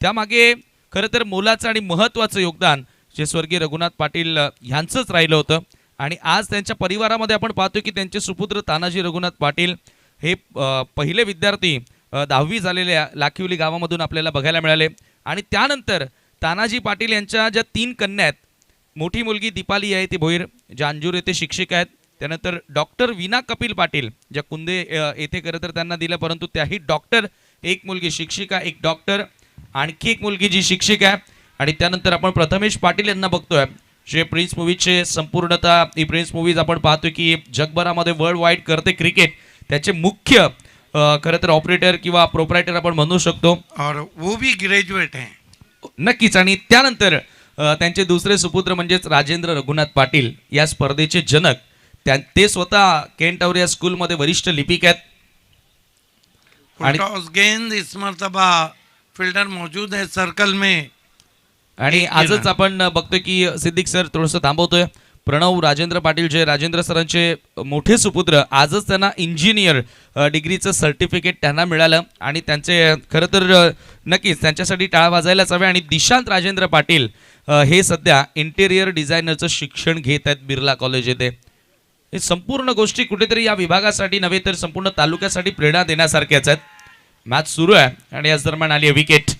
त्यामागे खरं तर मोलाचं आणि महत्त्वाचं योगदान जे स्वर्गीय रघुनाथ पाटील यांचंच राहिलं होतं. आणि आज त्यांच्या परिवारामध्ये आपण पाहतोय की त्यांचे सुपुत्र तानाजी रघुनाथ पाटील हे पहिले विद्यार्थी 10वी झालेल्या लाखिवली गावामधून आपल्याला बघायला मिळाले. आणि त्यानंतर तानाजी पाटील यांच्या ज्या 3 कन्या आहेत, मोठी मुलगी दीपाली आहे ती भोईर ज्या अंजूर येथे शिक्षिका आहेत, त्यानंतर डॉक्टर वीणा कपिल पाटील ज्या कुंदे येथे खरं तर त्यांना दिलं परंतु त्याही डॉक्टर, एक मुलगी शिक्षिका, एक डॉक्टर, आणखी एक मुलगी जी शिक्षिका आहे. आणि त्यानंतर आपण प्रथमेश पाटील यांना बघतोय जे प्रिन्स मूवीचे संपूर्णतः ही प्रिन्स मूवीज आपण पाहतोय की जगभरामध्ये वर्ल्ड वाईड करते क्रिकेट, त्याचे मुख्य खरं तर ऑपरेटर किंवा प्रोप्रायटर आपण म्हणू शकतो. और वो भी ग्रेजुएट हैं. नक्कीच. आणि त्यानंतर त्यांचे दुसरे सुपुत्र म्हणजेच राजेंद्र रघुनाथ पाटील या स्पर्धेचे जनक, ते स्वतः केंट टावर या स्कूलमध्ये वरिष्ठ लिपिक आहेत. आणि टॉस गेंद इस मर्तबा फील्डर मौजूद है सर्कल में. आणि आजच आपण बघतोय की सिद्दीक सर थोडंसं थांबवतोय. प्रणव राजेंद्र पाटील जे राजेंद्र सरांचे मोठे सुपुत्र, आजच त्यांना इंजिनियर डिग्रीचं सर्टिफिकेट त्यांना मिळालं आणि त्यांचे खरं तर नक्कीच त्यांच्यासाठी टाळा वाजायलाच हवे. आणि दिशांत राजेंद्र पाटील हे सध्या इंटेरियर डिझायनरचं शिक्षण घेत आहेत बिर्ला कॉलेज येथे. हे संपूर्ण गोष्टी कुठेतरी या विभागासाठी नव्हे तर संपूर्ण तालुक्यासाठी प्रेरणा देण्यासारख्याच आहेत. मॅच सुरू आहे आणि याच दरम्यान आली आहे विकेट.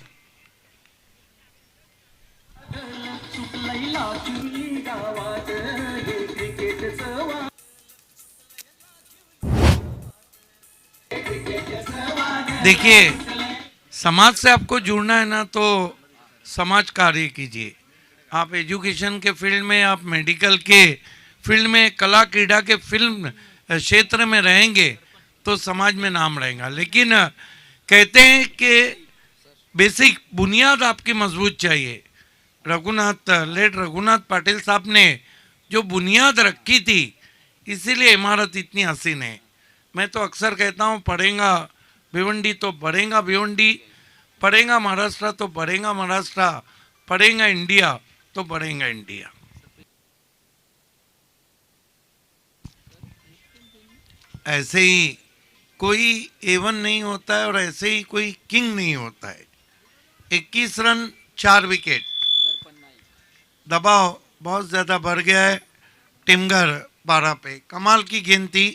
देखिए, समाज से आपको जुड़ना है ना तो समाज कार्य कीजिए. आप एजुकेशन के फील्ड में, आप मेडिकल के फील्ड में, कला क्रीड़ा के फिल्म क्षेत्र में रहेंगे तो समाज में नाम रहेगा. लेकिन कहते हैं कि बेसिक बुनियाद आपकी मजबूत चाहिए. लेट रघुनाथ पाटिल साहब ने जो बुनियाद रखी थी इसीलिए इमारत इतनी हसीन है. मैं तो अक्सर कहता हूँ पढ़ेगा भिवंडी तो बढ़ेगा भिवंडी, पढ़ेगा महाराष्ट्र तो बढ़ेगा महाराष्ट्र, पढ़ेगा इंडिया तो बढ़ेगा इंडिया. ऐसे ही कोई A1 नहीं होता है और ऐसे ही कोई किंग नहीं होता है. 21 रन 4 विकेट. दबाव बहुत ज़्यादा बढ़ गया है. टिमगर 12 पे. कमाल की गेंद थी.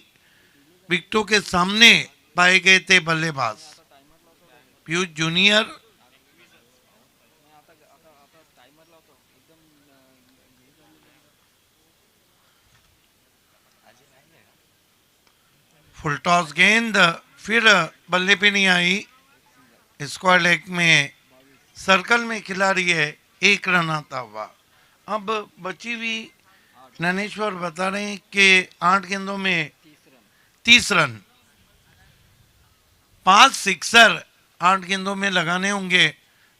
विकेटों के सामने पाए गए थे बल्लेबाज पीयूष जूनियर. फुल टॉस गेंद फिर बल्ले पे नहीं आई. स्क्वायर लेग में सर्कल में खिलाड़ी है. 1 रन आता हुआ. अब बची हुई नैनेश्वर बता रहे हैं कि 8 गेंदों में 30 रन, 5 सिक्सर 8 गेंदों में लगाने होंगे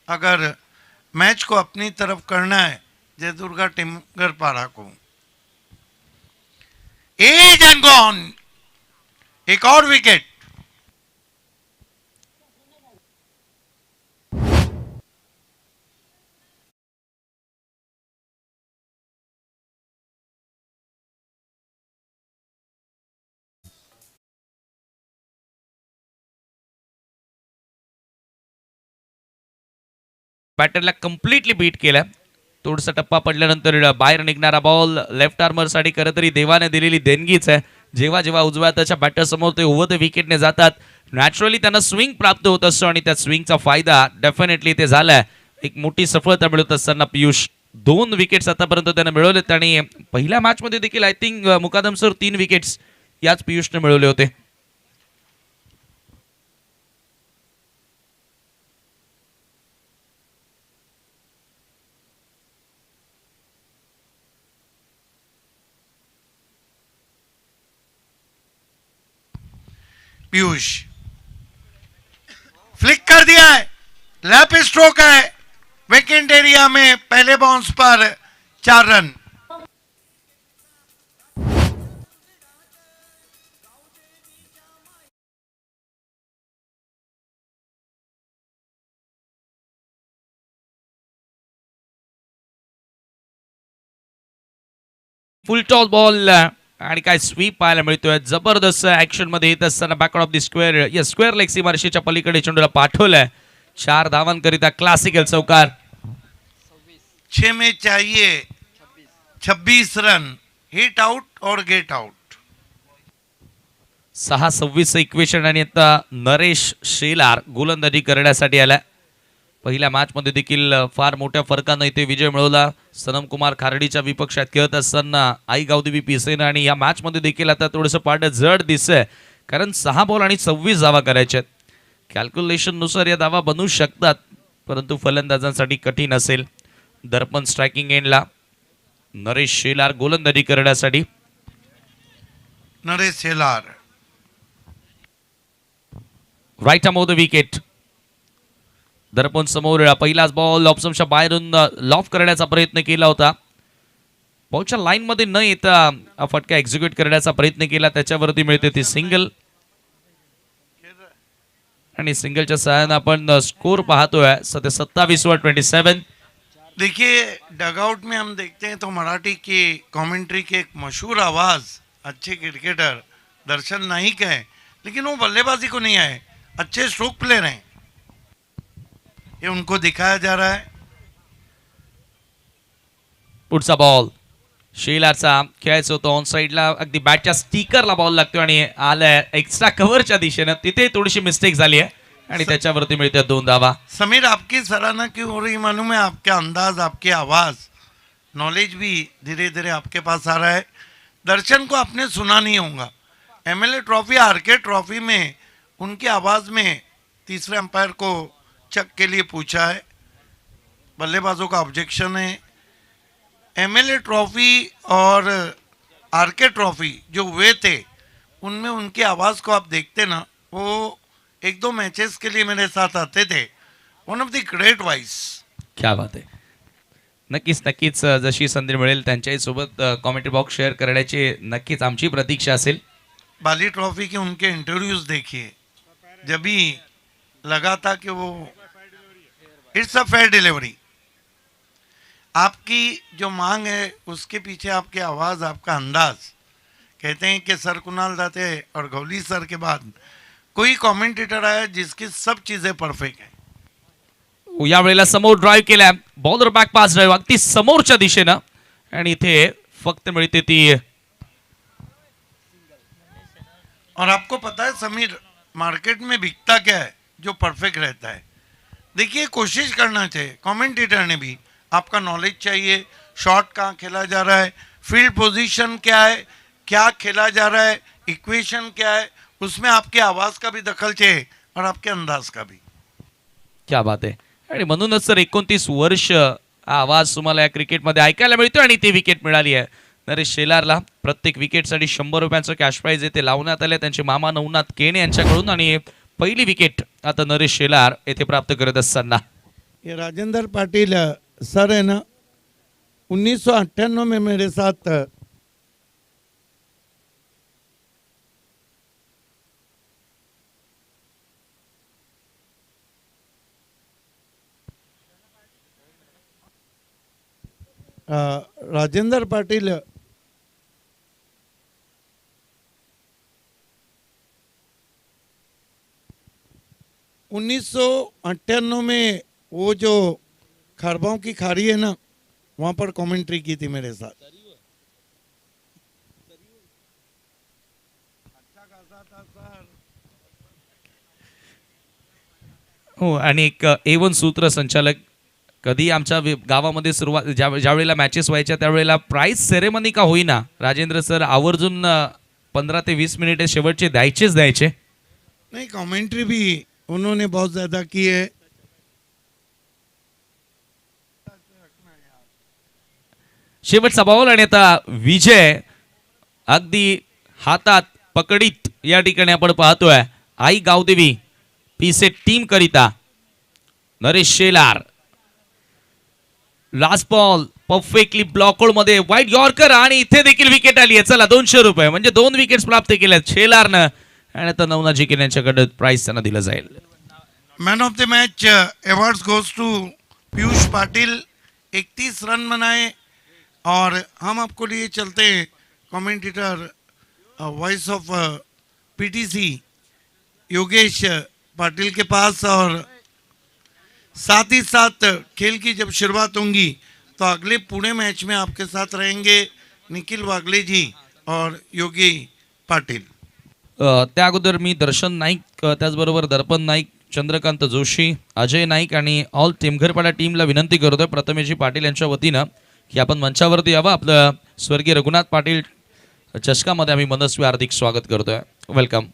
अगर मैच को अपनी तरफ करना है जय दुर्गा टिमगर पारा को. Edge and gone. एक और विकेट. बॅटरला कम्प्लिटली बीट केलं. थोडासा टप्पा पडल्यानंतर बाहेर निघणारा बॉल लेफ्ट आर्मरसाठी खरं तरी देवाने दिलेली देणगीच आहे. जेव्हा जेव्हा उजव्या हाताच्या बॅटर समोर ते ओव्हर द विकेटने जातात नॅचरली त्यांना स्विंग प्राप्त होत असतो आणि त्या स्विंगचा फायदा डेफिनेटली ते झालाय. एक मोठी सफलता मिळवत असताना पियुष 2 विकेट्स आतापर्यंत त्याने मिळवलेत आणि पहिल्या मॅचमध्ये देखील I think Mukadam sir 3 wickets याच पियुषने मिळवले होते. पीयूष फ्लिक कर दिया है. लैप स्ट्रोक है. वेकेंट एरिया में पहले बाउंस पर 4 रन. फुल टॉस बॉल आणि काय स्वीप पाहायला मिळतोय. जबरदस्त ऍक्शन मध्ये येत असताना बॅकआउट ऑफ द स्क्वेअर या स्क्वेअर लेग सीमारेषेच्या पलीकडे चेंडूला पाठवलंय. 4 धावांकरिता क्लासिकल चौकार. 6 में चाहिए 26 रन, हिट आउट और गेट आउट. 6-26 इक्वेशन आणि आता नरेश शेलार गोलंदाजी करण्यासाठी आलाय. पहिल्या मॅच मध्ये देखील फार मोठ्या फरकानं इथे विजय मिळवला. सनम कुमार खार्डीच्या विपक्षात खेळत असताना आई गावदेवी पिसेना आणि या मॅच मध्ये देखील आता थोडंसं पाठ जड दिसतंय, कारण 6 बॉल आणि 26 धावा करायच्यात. कॅल्क्युलेशन नुसार या धावा बनवू शकतात, परंतु फलंदाजांसाठी कठीण असेल. दर्पण स्ट्रायकिंग एंडला नरेश शेलार गोलंदाजी करण्यासाठी. Naresh Shelar right arm off the wicket. Darpan समोर पहिलाच बॉल ऑप्शनच्या बाहेरून लॉफ करण्याचा प्रयत्न केला होता. बॉलच्या लाईन मध्ये न येता हा फटका एक्झिक्यूट करण्याचा प्रयत्न केला, त्याच्यावरती मिळते ती सिंगल. आणि सिंगलच्या सहाय्याने आपण स्कोर पाहतोय सध्या 27-27. देखिए डगआउट में हम देखते हैं तो मराठी की कमेंट्री के एक मशहूर आवाज अच्छे क्रिकेटर दर्शन नाइक है, लेकिन वो बल्लेबाजी को नहीं आए, अच्छे स्ट्रोक प्लेयर हैं, ये उनको दिखाया जा रहा है. पुढचा बॉल शेलारचा खेळायचा होतो ऑन साईडला, अगदी बॅटच्या स्टिकरला बॉल लागतो आणि आलाय एक्स्ट्रा कव्हरच्या दिशेनं. तिथे थोडीशी मिस्टेक झाली आहे आणि त्याच्यावरती मिळते 2 धावा. समीर आपकी सराहना क्यों हो रही मालूम है? आपके अंदाज, आपकी आवाज, नॉलेज भी धीरे धीरे आपके पास आ रहा है. दर्शन को आपने सुना नहीं होगा. एमएलए ट्रॉफी, आरके ट्रॉफी में उनकी आवाज में तीसरे अंपायर को चक के लिए पूछा है. बल्लेबाजों का ऑब्जेक्शन है. एमएलए ट्रॉफी और आरके ट्रॉफी जो हुए थे उनमें उनकी आवाज़ को आप देखते ना, वो 1-2 मैचेस के लिए मेरे साथ आते थे. One of the great voice. क्या बात आहे. नक्कीच जशी संधी मिळेल त्यांच्याही सोबत कॉमेंट्री बॉक्स शेअर करण्याची नक्कीच आमची प्रतीक्षा असेल. बाली ट्रॉफी के उनके इंटरव्यूज देखिए, जब भी लगा था कि वो इट्स अ फेयर डिलीवरी. आपकी जो मांग है उसके पीछे आपकी आवाज़, आपका अंदाज. कहते हैं कि सर कुणाल दाते और गौली सर के बाद कोई कमेंटेटर आया जिसकी सब चीज़ें परफेक्ट है. यावेळेला समोर ड्राईव्ह केल्या, बॉलर बॅक पास ड्राईव्ह अगदी समोरच्या दिशेनं आणि इथे फक्त मिळते ती. और आपको पता है समीर, मार्केट में बिकता क्या है? जो परफेक्ट रहता है. देखिए कोशिश करना चाहिए कमेंटेटर ने भी. आपका नॉलेज चाहिए, शॉट कहाँ खेला जा रहा है, फील्ड पोजीशन क्या है, क्या खेला जा रहा है, इक्वेशन क्या है, उसमें आपकी आवाज़ का भी दखल चाहिए और आपके अंदाज का भी. क्या बात आहे. आणि म्हणूनच सर 29 वर्ष हा आवाज तुम्हाला या क्रिकेटमध्ये ऐकायला मिळतो आणि ती विकेट मिळाली आहे नरेश शेलारला. प्रत्येक विकेटसाठी 100 रुपयांचं कॅश प्राइज येथे लावण्यात आले त्यांचे मामा नवनाथ केणे यांच्याकडून. आणि पहिली विकेट आता नरेश शेलार येथे प्राप्त करत असताना. ये राजेंद्र पाटिल सर है ना, 1998 में मेरे साथ राजेंद्र पाटिल 1998 में वो जो खरबाओं की खाड़ी है ना, वहाँ पर कमेंट्री की थी मेरे साथ. हो, आणि एक A1 सूत्रसंचालक कधी आमच्या गावामध्ये सुरुवात ज्या वेळेला मॅचेस व्हायच्या त्यावेळेला प्राइस सेरेमनी का होईना राजेंद्र सर आवर्जून 15 ते 20 मिनिटे शेवटचे द्यायचे. नहीं, कमेंट्री भी उन्होंने बहुत ज़्यादा की है. शेवटचा बॉल आणि आता विजय अगदी हातात पकडीत या ठिकाणी आपण पाहतोय. आई गावदेवी पीसे टीम करिता Naresh Shelar. Last ball perfectly block hole मध्ये वाईट यॉर्कर आणि इथे देखील विकेट आली आहे. चला 200 रुपये म्हणजे 2 विकेट्स प्राप्त केल्यात शेलारनं आणि आता नवनाथजी केले यांच्याकडे प्राइस त्यांना दिलं जाईल. Man of the match awards goes to Piyush Patil. 31 run बनाए, और हम आपको लिए चलते हैं commentator voice of PTC Yogesh Patil के पास। और साथ ही साथ खेल की जब शुरुआत होंगी तो अगले पुणे मैच में आपके साथ रहेंगे निखिल वागले जी और योगी पाटिल। त्या अगोदर मी दर्शन नाईक, त्याचबरोबर दर्पण नाईक, चंद्रकांत जोशी, अजय नाईक आणि ऑल टेमघरपाडा टीमला विनंती करतोय प्रथमेशजी पाटील यांच्या वतीनं की आपण मंचावरती यावं. आपलं स्वर्गीय रघुनाथ पाटील चषकामध्ये आम्ही मनस्वी हार्दिक स्वागत करतोय. वेलकम.